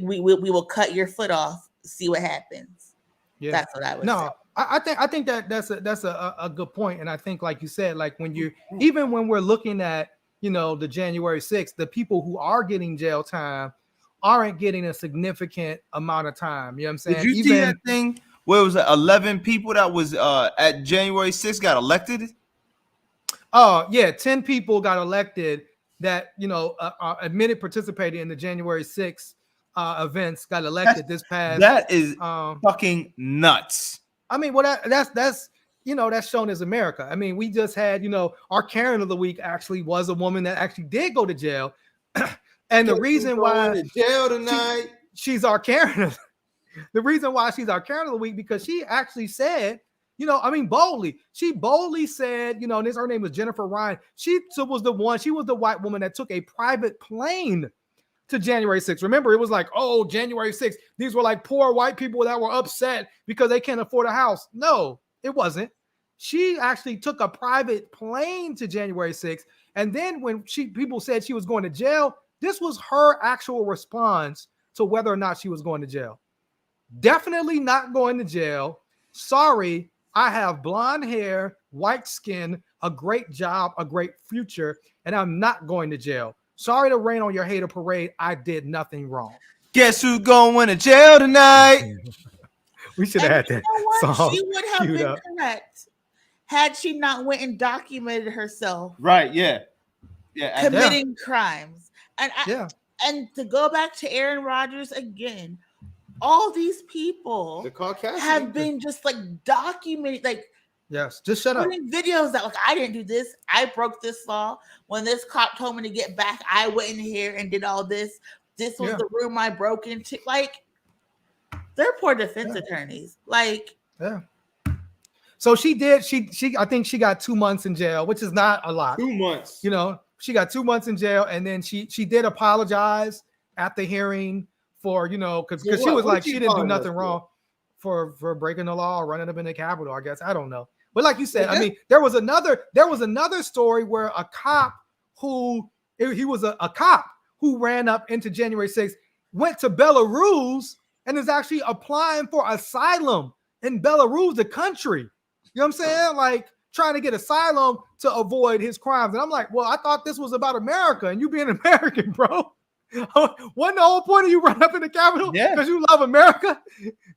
We will cut your foot off. See what happens. Yeah, that's what I would say. I think that's a good point. And I think, like you said, like even when we're looking at, you know, the January 6th, the people who are getting jail time aren't getting a significant amount of time. You know what I'm saying? Did you see that thing where it was 11 people that was at January 6th got elected? Oh, yeah. 10 people got elected that, you know, admitted participating in the January 6th events got elected this past. That is fucking nuts. I mean, well, that's you know, that's shown as America. I mean, we just had, you know, our Karen of the week actually was a woman that actually did go to jail. And the reason why jail tonight, she's our Karen. The reason why she's our Karen of the week, because she actually said, you know, I mean, she boldly said, you know, and her name was Jennifer Ryan. She was the white woman that took a private plane to January 6th. Remember, it was like, oh, January 6th. These were like poor white people that were upset because they can't afford a house. No, it wasn't. She actually took a private plane to January 6th. And then when people said she was going to jail, this was her actual response to whether or not she was going to jail. Definitely not going to jail. Sorry, I have blonde hair, white skin, a great job, a great future, and I'm not going to jail. Sorry to rain on your hater parade. I did nothing wrong. Guess who's going to jail tonight? We should have had that song. She would have been correct had she not went and documented herself. Right, yeah. Committing crimes. And to go back to Aaron Rodgers again, all these people have been just like documenting, like, yes, just shut up. Putting videos that, like, I didn't do this. I broke this law. When this cop told me to get back, I went in here and did all this. This was the room I broke into. Like, they're poor defense attorneys. Like, So she did. She. I think she got 2 months in jail, which is not a lot. 2 months. You know, she got 2 months in jail, and then she did apologize at the hearing for, you know, because she was like, she didn't do nothing wrong for breaking the law or running up in the Capitol, I guess. I don't know. But like you said, I mean, there was another story where a cop he was a cop who ran up into January 6th, went to Belarus, and is actually applying for asylum in Belarus, the country. You know what I'm saying? Like, trying to get asylum to avoid his crimes. And I'm like, well, I thought this was about America and you being American, bro. Wasn't the whole point of you run up in the Capitol because you love America?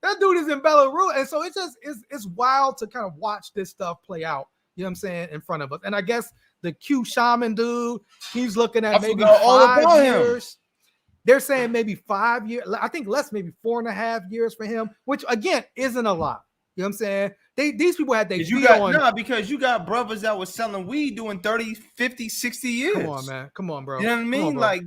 That dude is in Belarus. And so it's wild to kind of watch this stuff play out, you know what I'm saying, in front of us. And I guess the Q shaman dude, he's looking at maybe 5 years. They're saying maybe 5 years. I think less, maybe 4.5 years for him, which again isn't a lot. You know what I'm saying? These people had their because you got brothers that was selling weed doing 30, 50, 60 years. Come on, man. Come on, bro. You know what I mean? Like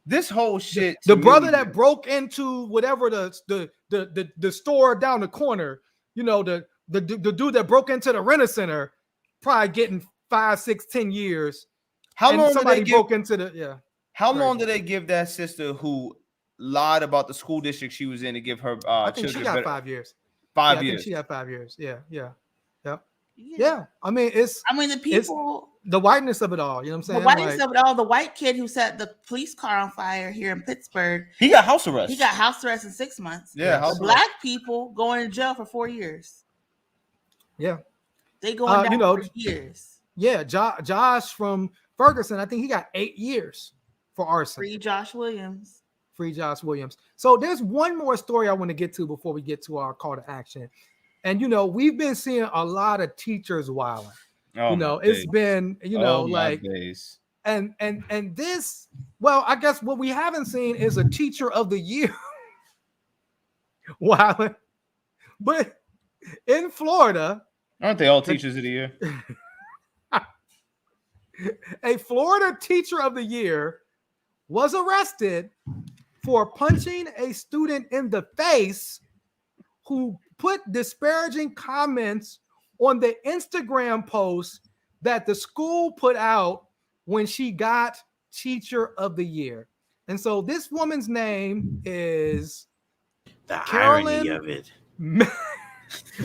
this whole shit. The brother that broke into whatever the store down the corner, you know, the dude that broke into the Rent Center, probably getting 5, 6, 10 years. How long somebody broke into the How long did they give that sister who lied about the school district she was in to give her I think she got 5 years. 5 years. I think she had 5 years. Yeah. I mean, the people, the whiteness of it all. You know what I'm saying? The whiteness of it all. The white kid who set the police car on fire here in Pittsburgh, he got house arrest. He got house arrest in 6 months. Yeah. Black people going to jail for 4 years. Yeah. They going down for years. Yeah. Josh from Ferguson, I think he got 8 years for arson. Free Josh Williams. So there's one more story I want to get to before we get to our call to action. And, you know, we've been seeing a lot of teachers wilding. Oh, you know, it's been, you know, like, and this, well, I guess what we haven't seen is a teacher of the year wilding. But in Florida, aren't they all teachers of the year? A Florida teacher of the year was arrested for punching a student in the face who put disparaging comments on the Instagram post that the school put out when she got teacher of the year. And so this woman's name is irony of it.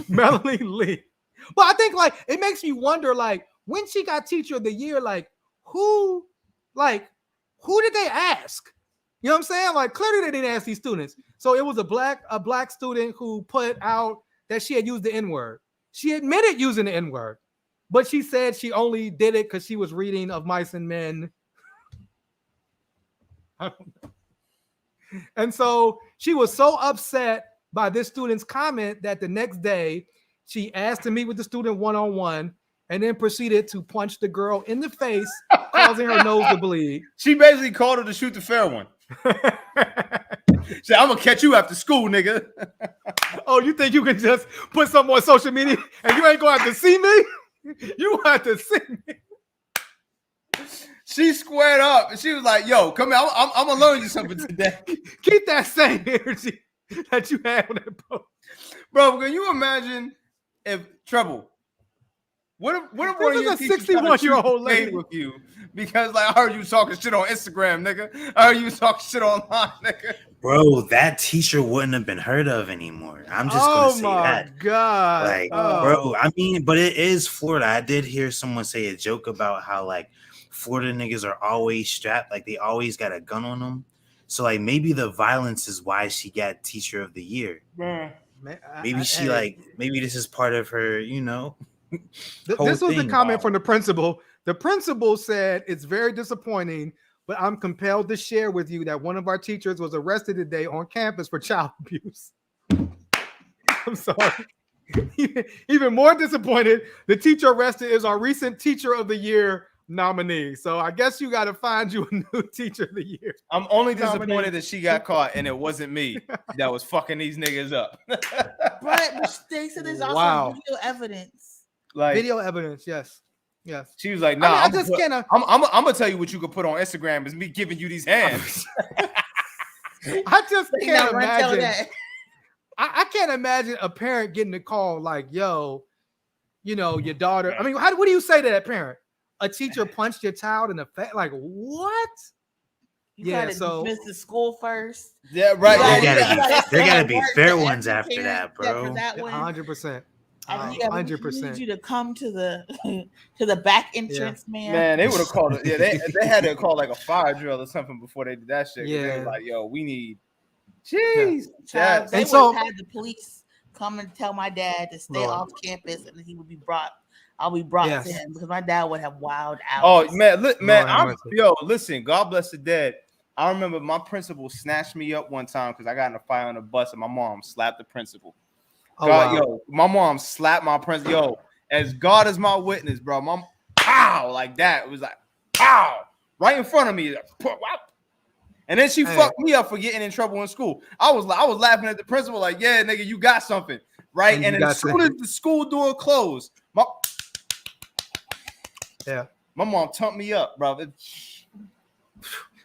Melanie Lee. But I think, like, it makes me wonder, like, when she got teacher of the year, like, who did they ask? You know what I'm saying? Like, clearly they didn't ask these students. So it was a black student who put out that she had used the N-word. She admitted using the N-word, but she said she only did it because she was reading Of Mice and Men. I don't know. And so she was so upset by this student's comment that the next day she asked to meet with the student one-on-one and then proceeded to punch the girl in the face, causing her nose to bleed. She basically called her to shoot the fair one. Said, I'm gonna catch you after school, nigga. Oh, you think you can just put something on social media and you ain't gonna have to see me? You have to see me. She squared up and she was like, yo, come here. I'm gonna learn you something today. Keep that same energy that you had on that post. Bro, can you imagine if Treble, What if one of your teachers 61-year-old lady with you because like I heard you talking shit on Instagram, nigga. I heard you talking shit online, nigga. Bro, that teacher wouldn't have been heard of anymore. I'm just gonna say that. Oh my god! Like, bro, I mean, but it is Florida. I did hear someone say a joke about how like Florida niggas are always strapped, like they always got a gun on them. So like maybe the violence is why she got Teacher of the Year. Maybe maybe this is part of her, you know. This was the comment from the principal. The principal said it's very disappointing, but I'm compelled to share with you that one of our teachers was arrested today on campus for child abuse. I'm sorry. Even more disappointed, the teacher arrested is our recent Teacher of the Year nominee. So I guess you got to find you a new Teacher of the Year. I'm only disappointed that she got caught and it wasn't me that was fucking these niggas up. But they said there's also video evidence. Like video evidence, yes. She was like, "Nah, I just can't. I'm gonna tell you what you could put on Instagram is me giving you these hands." I just can't imagine. I can't imagine a parent getting a call like, "Yo, you know, your daughter." I mean, what do you say to that parent? A teacher punched your child in the face. Like what? You gotta dismiss the school first. Yeah, right. There gotta be fair ones after that, bro. 100%. And 100%. Need you to come to the back entrance, man. Man, they would have called it. Yeah, they had to call like a fire drill or something before they did that shit. Yeah, they were like, "Yo, we need." Jeez, they would have had the police come and tell my dad to stay off campus, and he would be brought. I'll be brought to him because my dad would have wild hours. Oh man, listen. God bless the dead. I remember my principal snatched me up one time because I got in a fight on the bus, and my mom slapped the principal. Yo, my mom slapped my principal. Yo, as God is my witness, bro. Mom, pow, like that. It was like, pow, right in front of me. And then she fucked me up for getting in trouble in school. I was laughing at the principal, like, yeah, nigga, you got something, right? And as soon as the school door closed, my mom tumped me up, bro.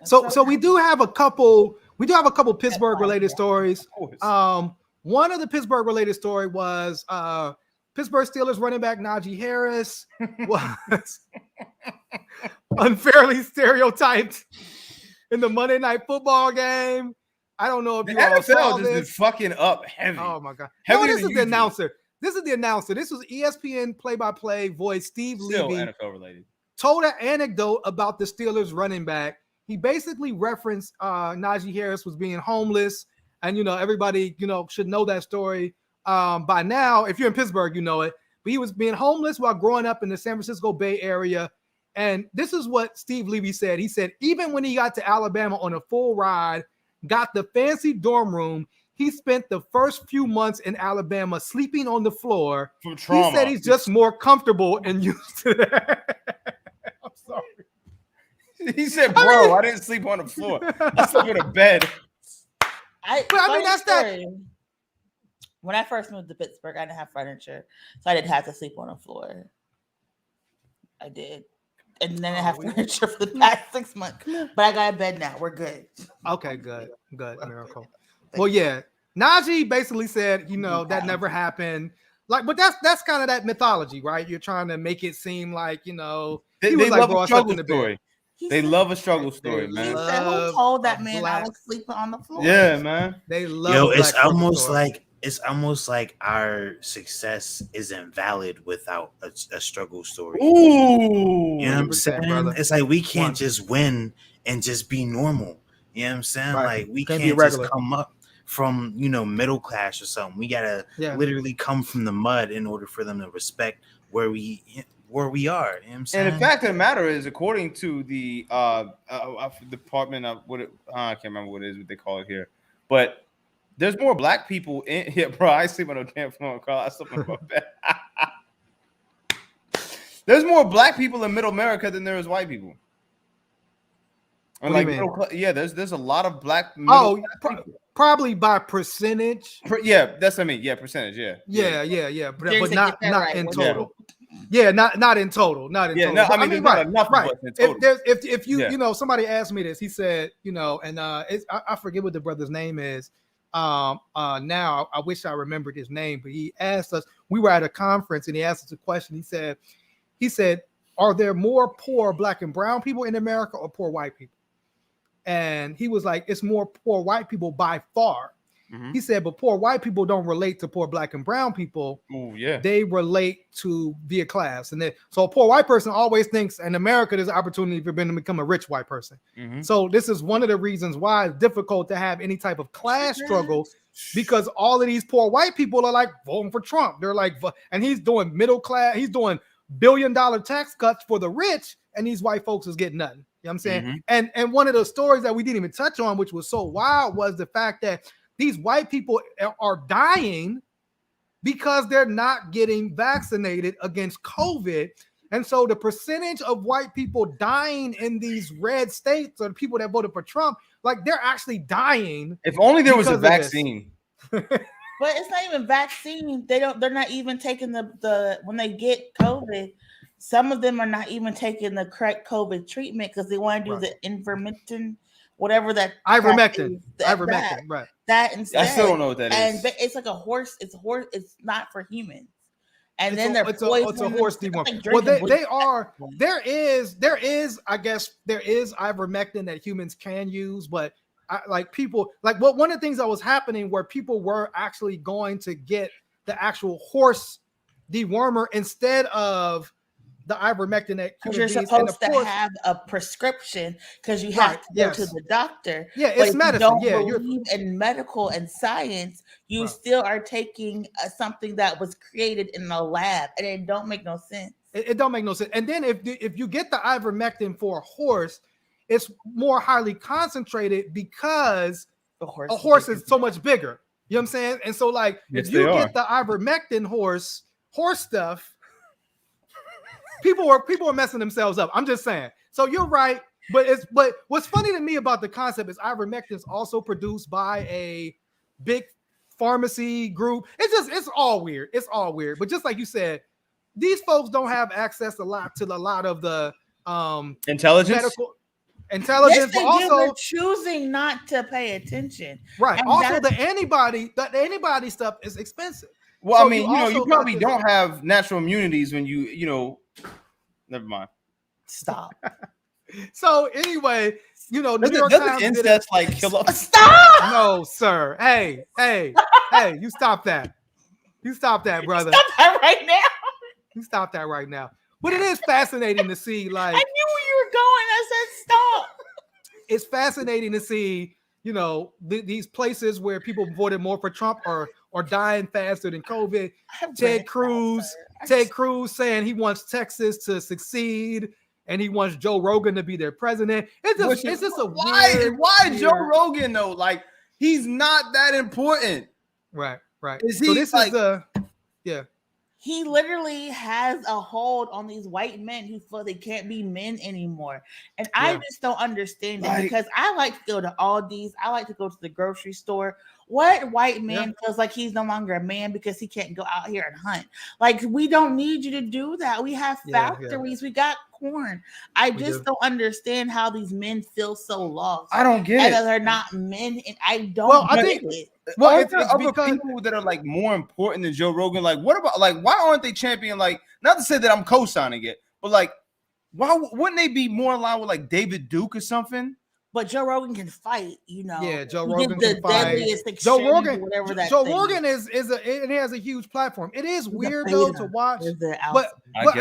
So we do have a couple Pittsburgh related stories. One of the Pittsburgh related story was Pittsburgh Steelers running back Najee Harris was unfairly stereotyped in the Monday Night Football game. I don't know if you all saw this. Been fucking up heavy. Oh my god! No, this is the announcer. This was ESPN play-by-play voice Steve Levy. NFL related. Told an anecdote about the Steelers running back. He basically referenced Najee Harris was being homeless. And, you know, everybody, you know, should know that story by now. If you're in Pittsburgh, you know it. But he was being homeless while growing up in the San Francisco Bay Area. And this is what Steve Levy said. He said, even when he got to Alabama on a full ride, got the fancy dorm room, he spent the first few months in Alabama sleeping on the floor. From trauma. He said he's just more comfortable and used to that. I'm sorry. He said, bro, I didn't sleep on the floor. I slept in a bed. That's that. When I first moved to Pittsburgh, I didn't have furniture, so I didn't have to sleep on the floor. I did, and then I have furniture for the past 6 months. But I got a bed now. We're good. Okay, good, miracle. Well, yeah, Najee basically said, you know, that never happened. Like, but that's kind of that mythology, right? You're trying to make it seem like, you know, they love a struggle story. They love a struggle story, man. He said, who told that man I was sleeping on the floor? Yeah, man. They love. Yo, it's almost like our success isn't valid without a struggle story. Ooh, you know what I'm saying? Brother. It's like we can't just win and just be normal. You know what I'm saying? Right. Like we can't just come up from, you know, middle class or something. We gotta literally come from the mud in order for them to respect where we are. You know what I'm saying? And the fact of the matter is, according to the Department of I can't remember what it is, what they call it here, but there's more black people in here, bro. I sleep on a damn floor, Carl. I sleep on my bed. There's more black people in Middle America than there is white people. What do you mean? There's a lot of black. Probably by percentage. That's what I mean. Yeah, percentage. Yeah. But not in total. Yeah, not in total. Not in total. No, I mean, not enough. Right. In total. If you you know, somebody asked me this. He said, you know, and I forget what the brother's name is. Now I wish I remembered his name, but he asked us. We were at a conference and he asked us a question. He said, he said, are there more poor black and brown people in America or poor white people? And he was like, it's more poor white people by far. Mm-hmm. He said, but poor white people don't relate to poor black and brown people. Oh, yeah. They relate to via class. And so a poor white person always thinks in America there's an opportunity for them to become a rich white person. Mm-hmm. So this is one of the reasons why it's difficult to have any type of class struggle, because all of these poor white people are like voting for Trump. They're like, and he's doing middle class, he's doing $1 billion tax cuts for the rich, and these white folks is getting nothing. You know what I'm saying? Mm-hmm. And one of the stories that we didn't even touch on, which was so wild, was the fact that these white people are dying because they're not getting vaccinated against COVID. And so the percentage of white people dying in these red states, or the people that voted for Trump, like they're actually dying. If only there was a vaccine. But it's not even vaccine. They're not even taking the when they get COVID, some of them are not even taking the correct COVID treatment because they want to do the ivermectin, whatever that ivermectin, right? That instead. I still don't know what that is. And it's like a horse. It's horse. It's not for humans. And then it's a horse dewormer. Well, they are. There is. I guess there is ivermectin that humans can use, but one of the things that was happening where people were actually going to get the actual horse dewormer instead of the ivermectin that you're supposed to have a prescription because you have to go to the doctor. Yeah, it's medicine. If you don't believe in medical and science, you still are taking something that was created in a lab, and it don't make no sense. It don't make no sense. And then if you get the ivermectin for a horse, it's more highly concentrated because a horse is so much bigger. You know what I'm saying? And so if you get the ivermectin horse stuff, people are messing themselves up. I'm just saying. So you're right, but what's funny to me about the concept is ivermectin is also produced by a big pharmacy group. It's all weird. It's all weird. But just like you said, these folks don't have access to a lot of the intelligence. Medical intelligence, yes, they but also they're choosing not to pay attention. Right. And also the antibody stuff is expensive. Well, so I mean, you probably don't have natural immunities when never mind. Stop. So anyway, New York Times incest kill off? Stop. No, sir. Hey, you stop that. You stop that, brother. Stop that right now. You stop that right now. But it is fascinating to see. I knew where you were going. I said stop. It's fascinating to see, these places where people voted more for Trump are dying faster than COVID. Ted Cruz saying he wants Texas to succeed and he wants Joe Rogan to be their president. It's just a why Joe Rogan though? He's not that important. Right. He literally has a hold on these white men who feel they can't be men anymore. And I just don't understand it because I like to go to Aldi's. I like to go to the grocery store. What white man feels like he's no longer a man because he can't go out here and hunt? We don't need you to do that. We have factories. We got corn. I just don't understand how these men feel so lost. I don't get it. And they're not men. And I don't get it. Well, it's because people that are more important than Joe Rogan. What about why aren't they champion? Not to say that I'm co-signing it, but why wouldn't they be more aligned with David Duke or something? But Joe Rogan can fight, Yeah, Joe Rogan can fight. Joe Rogan it has a huge platform. It is weird though to watch, but I've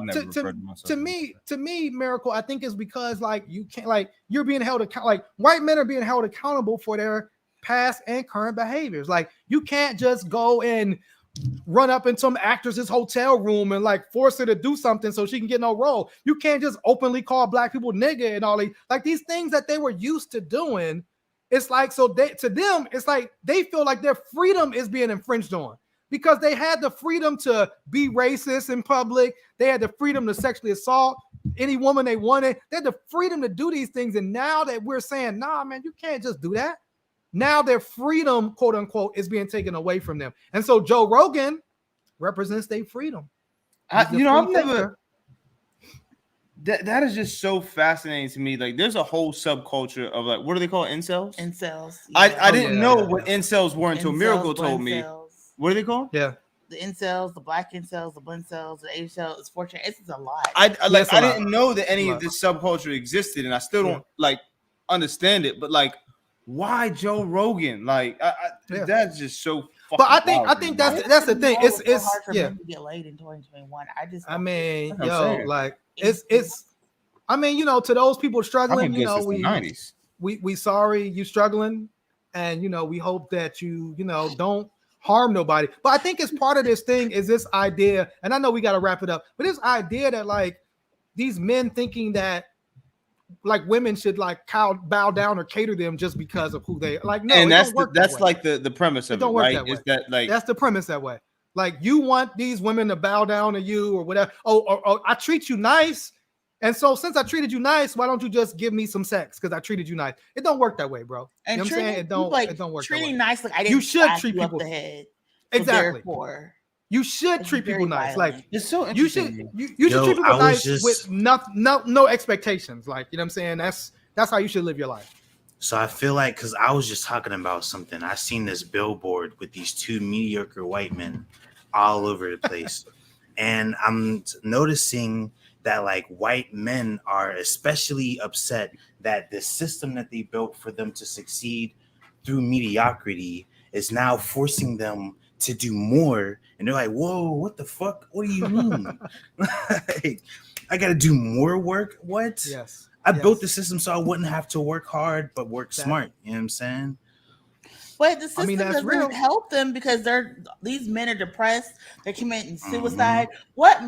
never referred to myself. To me, Miracle, I think is because you can't you're being held accountable. White men are being held accountable for their past and current behaviors. You can't just go and run up in some actress's hotel room and force her to do something so she can get no role. You can't just openly call black people nigga and all these things that they were used to doing. It's to them, it's they feel like their freedom is being infringed on because they had the freedom to be racist in public. They had the freedom to sexually assault any woman they wanted. They had the freedom to do these things. And now that we're saying, nah, man, you can't just do that. Now their freedom, quote unquote, is being taken away from them. And so Joe Rogan represents their freedom. I've never. That is just so fascinating to me. There's a whole subculture of what do they call incels? Incels. Yeah. I didn't know what incels were until Miracle told me. What are they called? Yeah. the incels, the black incels, the blend cells, the incels. It's fortunate. It's a lot. I didn't know that any of this subculture existed, and I still don't like understand it. But like, why Joe Rogan? Like, that's just so. But I think that's the thing. It's hard for men to get laid in 2021. It's. I mean, you know, to those people struggling, you know, we sorry you struggling, and you know, we hope that you know don't harm nobody. But I think it's part of this thing is this idea, and I know we got to wrap it up, but this idea that like these men thinking that like women should like bow down or cater them just because of who they like. No, and that's like the premise of it, right? Is that like that's the premise that way? Like you want these women to bow down to you or whatever. Oh, I treat you nice. And so since I treated you nice, why don't you just give me some sex? Because I treated you nice. It don't work that way, bro. And you know what I'm saying? It don't work. Treating nice, like I didn't. You should treat people up the head. Exactly. So you should treat people nice. Like it's so you should treat people nice with no expectations. Like you know what I'm saying? That's how you should live your life. So I feel like because I was just talking about something, I seen this billboard with these two mediocre white men all over the place, and I'm noticing that like white men are especially upset that the system that they built for them to succeed through mediocrity is now forcing them to do more. And they're like, whoa, what the fuck? What do you mean? Like, I got to do more work? What? Yes. I built the system so I wouldn't have to work hard, but work smart. You know what I'm saying? But the system doesn't help them because these men are depressed. They're committing suicide. What?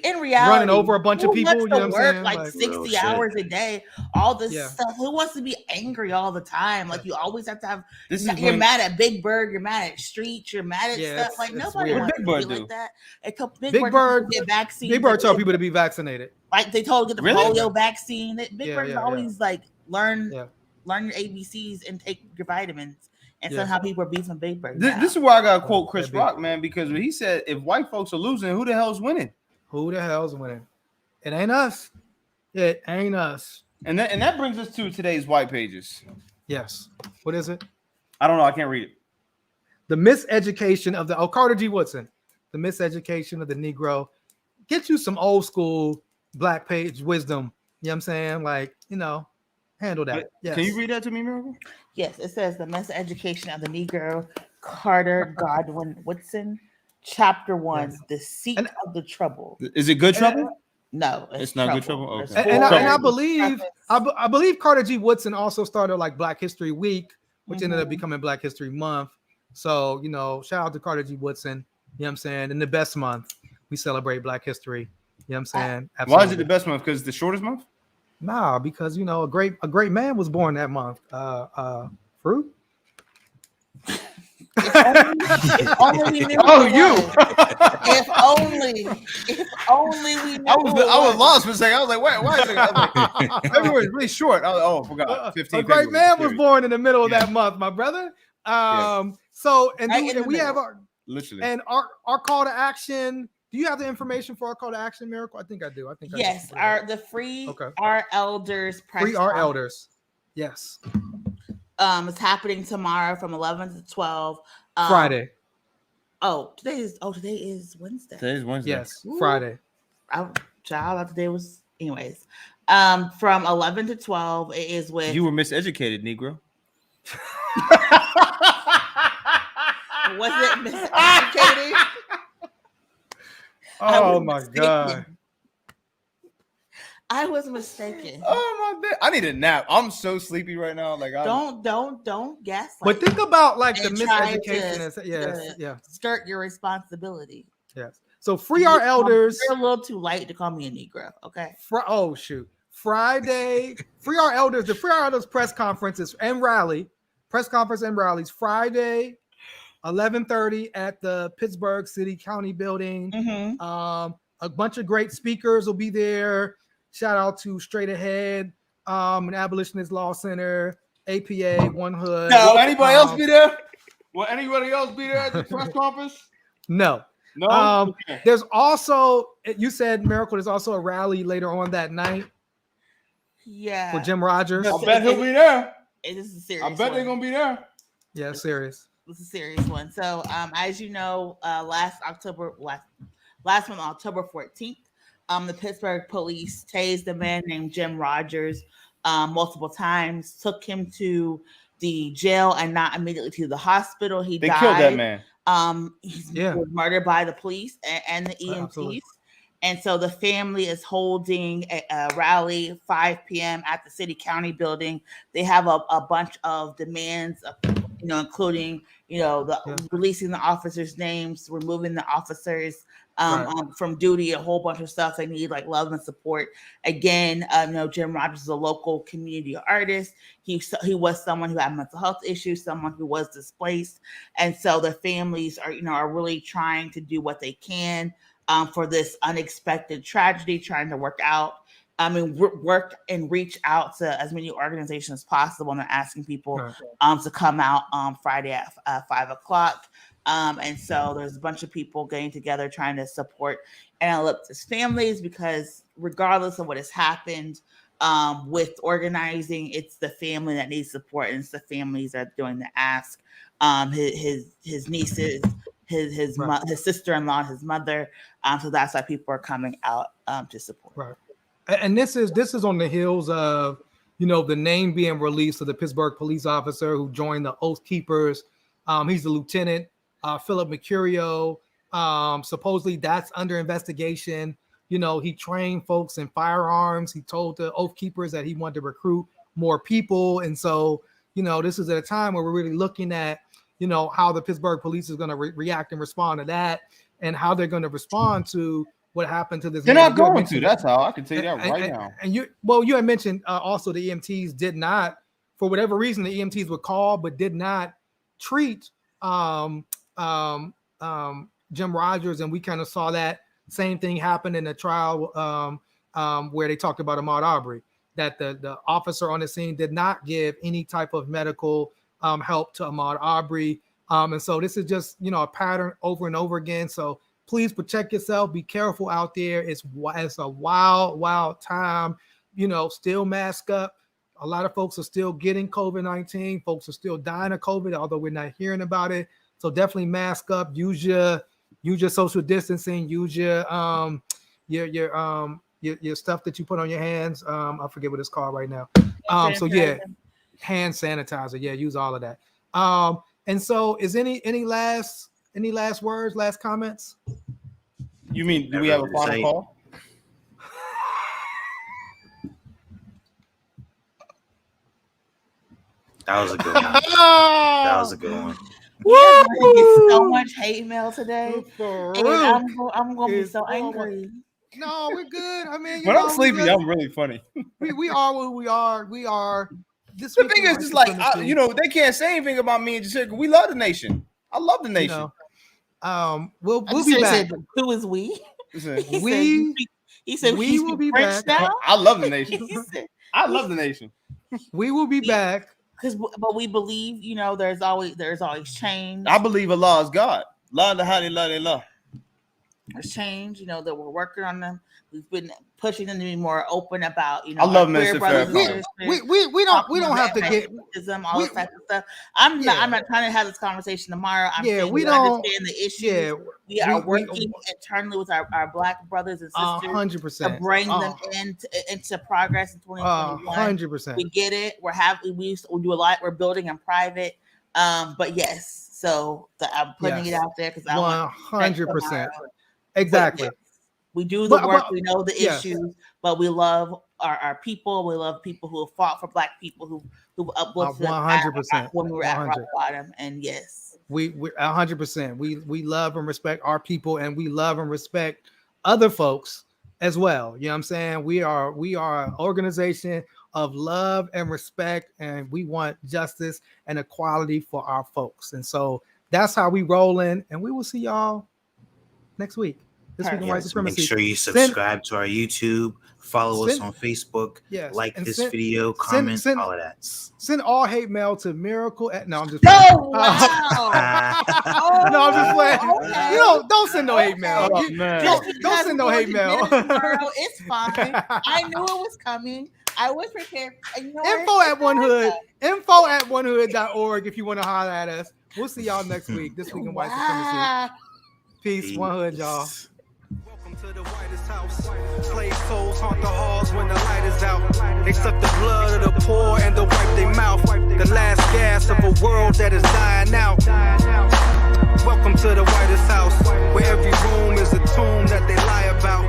In reality, running over a bunch of people, you know what I'm saying? Like 60 hours a day, all this stuff. Who wants to be angry all the time? Like you always have to have. You're mad at Big Bird. You're mad at Street. You're mad at stuff. Like nobody wants to be like that. Big Bird get vaccines. Big Bird told people to be vaccinated. Like they told get the polio vaccine. Big Bird always like learn your ABCs and take your vitamins. And somehow people are beefing Big Bird. This is where I gotta quote Chris Rock, man, because when he said, "If white folks are losing, who the hell's winning?" Who the hell's winning? It ain't us. It ain't us. And that brings us to today's white pages. Yes. What is it? I don't know. I can't read it. The miseducation of Carter G. Woodson. The miseducation of the Negro. Get you some old school black page wisdom. You know what I'm saying? Like, you know, handle that. Yes. Can you read that to me, Miracle? Yes. It says the miseducation of the Negro, Carter Godwin Woodson. Chapter 1, the seat of the trouble. Is it good trouble? No, it's not good trouble. Okay. And I believe Carter G. Woodson also started like Black History Week, which ended up becoming Black History Month. So, you know, shout out to Carter G. Woodson. You know what I'm saying? In the best month, we celebrate Black History. You know what I'm saying? Absolutely. Why is it the best month? Because it's the shortest month? Nah, because you know, a great man was born that month. Fruit. If only we knew. If only we knew. I was lost for a second. I was like, why is it? February is really short. I forgot. 15. A great man was born in the middle of that month, my brother. So we have our literally and our call to action. Do you have the information for our call to action, Miracle? I think I do. Yes, the free our elders press free our elders. Yes. It's happening tomorrow from 11 to 12. Friday. Today is Wednesday. Today is Wednesday. Yes, Friday. Today was anyways. From 11 to 12, it is with you were miseducated, Negro. Was it miseducated? Oh my God. I was mistaken. Oh my God. I need a nap. I'm so sleepy right now. Like don't gaslight. But think about like the miseducation. Skirt your responsibility. Yes. So free our elders. You're a little too late to call me a Negro. Okay. Oh shoot. Friday. Free our elders. The Free Our Elders press conferences and rally. Press conference and rallies Friday, 11:30 at the Pittsburgh City County Building. Mm-hmm. A bunch of great speakers will be there. Shout out to Straight Ahead, an Abolitionist Law Center, APA, One Hood. Will anybody else be there? Will anybody else be there at the press conference? No. Okay. There's also, you said, Miracle, there's also a rally later on that night. Yeah. For Jim Rodgers. I bet he'll be there. It is a serious. I bet they're gonna be there. Yeah, serious. It's a serious one. So, as you know, last month, October 14th, the Pittsburgh police tased a man named Jim Rodgers multiple times, took him to the jail and not immediately to the hospital. They killed that man. He was murdered by the police and the EMTs. Absolutely. And so the family is holding a rally 5 p.m. at the city county building. They have a bunch of demands, including, releasing the officers' names, removing the officers from duty, a whole bunch of stuff. They need like love and support. Again, Jim Rodgers is a local community artist. He was someone who had mental health issues, someone who was displaced. And so the families are really trying to do what they can for this unexpected tragedy, trying to work and reach out to as many organizations as possible. And they're asking people to come out on Friday at 5:00. And so there's a bunch of people getting together trying to support and uplift his families, because regardless of what has happened with organizing, it's the family that needs support, and it's the families that are doing the ask. His nieces, his sister-in-law, his mother. So that's why people are coming out to support. Right. And this is on the heels of, the name being released of the Pittsburgh police officer who joined the Oath Keepers. He's the lieutenant, Philip Mercurio. Supposedly that's under investigation. He trained folks in firearms. He told the Oath Keepers that he wanted to recruit more people. And so, this is at a time where we're really looking at, how the Pittsburgh police is going to react and respond to that, and how they're going to respond to what happened to this. They're not going to. That's how I can tell you that right now. And you had mentioned also the EMTs did not, for whatever reason, the EMTs were called, but did not treat Jim Rodgers, and we kind of saw that same thing happen in the trial where they talked about Ahmaud Arbery, that the officer on the scene did not give any type of medical help to Ahmaud Arbery. And so this is just, a pattern over and over again. So please protect yourself. Be careful out there. It's a wild time. Still mask up. A lot of folks are still getting COVID-19. Folks are still dying of COVID, although we're not hearing about it. So definitely mask up. Use your social distancing. Use your stuff that you put on your hands. I forget what it's called right now. Hand sanitizer. Yeah, use all of that. And so, is any last words, last comments? You mean, do we have a final call? That was a good one. That was a good one. Yeah, I get so much hate mail today. I'm gonna be so angry. No, we're good. I mean, when I'm sleepy, I'm really funny. we are who we are. We are. The thing is, just like they can't say anything about me and Jessica. We love the nation. I love the nation. We'll be back. Who is we? He said we will be back. Now? I love the nation. I love the nation. We will be back. But we believe, there's always change. I believe Allah is God. La ilaha illallah. There's change, that we're working on them. We've been pushing them to be more open about, I love Mr. We don't have to get all this type of stuff. I'm not trying to have this conversation tomorrow. We don't understand the issue. We are working internally with our Black brothers and sisters 100% to bring them into progress in 2021. 100%. We get it. We do a lot. We're building in private. But yes, so I'm putting it out there because I want 100%. Exactly. We do the work. We know the issues, but we love our people. We love people who have fought for Black people, who uplifted 100% when we were at rock bottom. And yes, we 100%. We love and respect our people, and we love and respect other folks as well. You know what I'm saying? We are an organization of love and respect, and we want justice and equality for our folks. And so that's how we roll in, and we will see y'all next week. This week in White Supremacy. Make sure you subscribe to our YouTube, follow us on Facebook, like this video, comment, all of that. Send all hate mail to Miracle. No, I'm just. No, wow. No, I'm just playing. Okay. Don't send no hate mail. Don't send no hate mail. It's fine. I knew it was coming. I was prepared. Info at onehood.org if you want to holler at us. We'll see y'all next week. This week in White Supremacy. Peace. 100, y'all. Welcome to the whitest house. Slave souls haunt the halls when the light is out. They suck the blood of the poor and they wipe their mouth. The last gas of a world that is dying out. Welcome to the whitest house, where every room is a tomb that they lie about.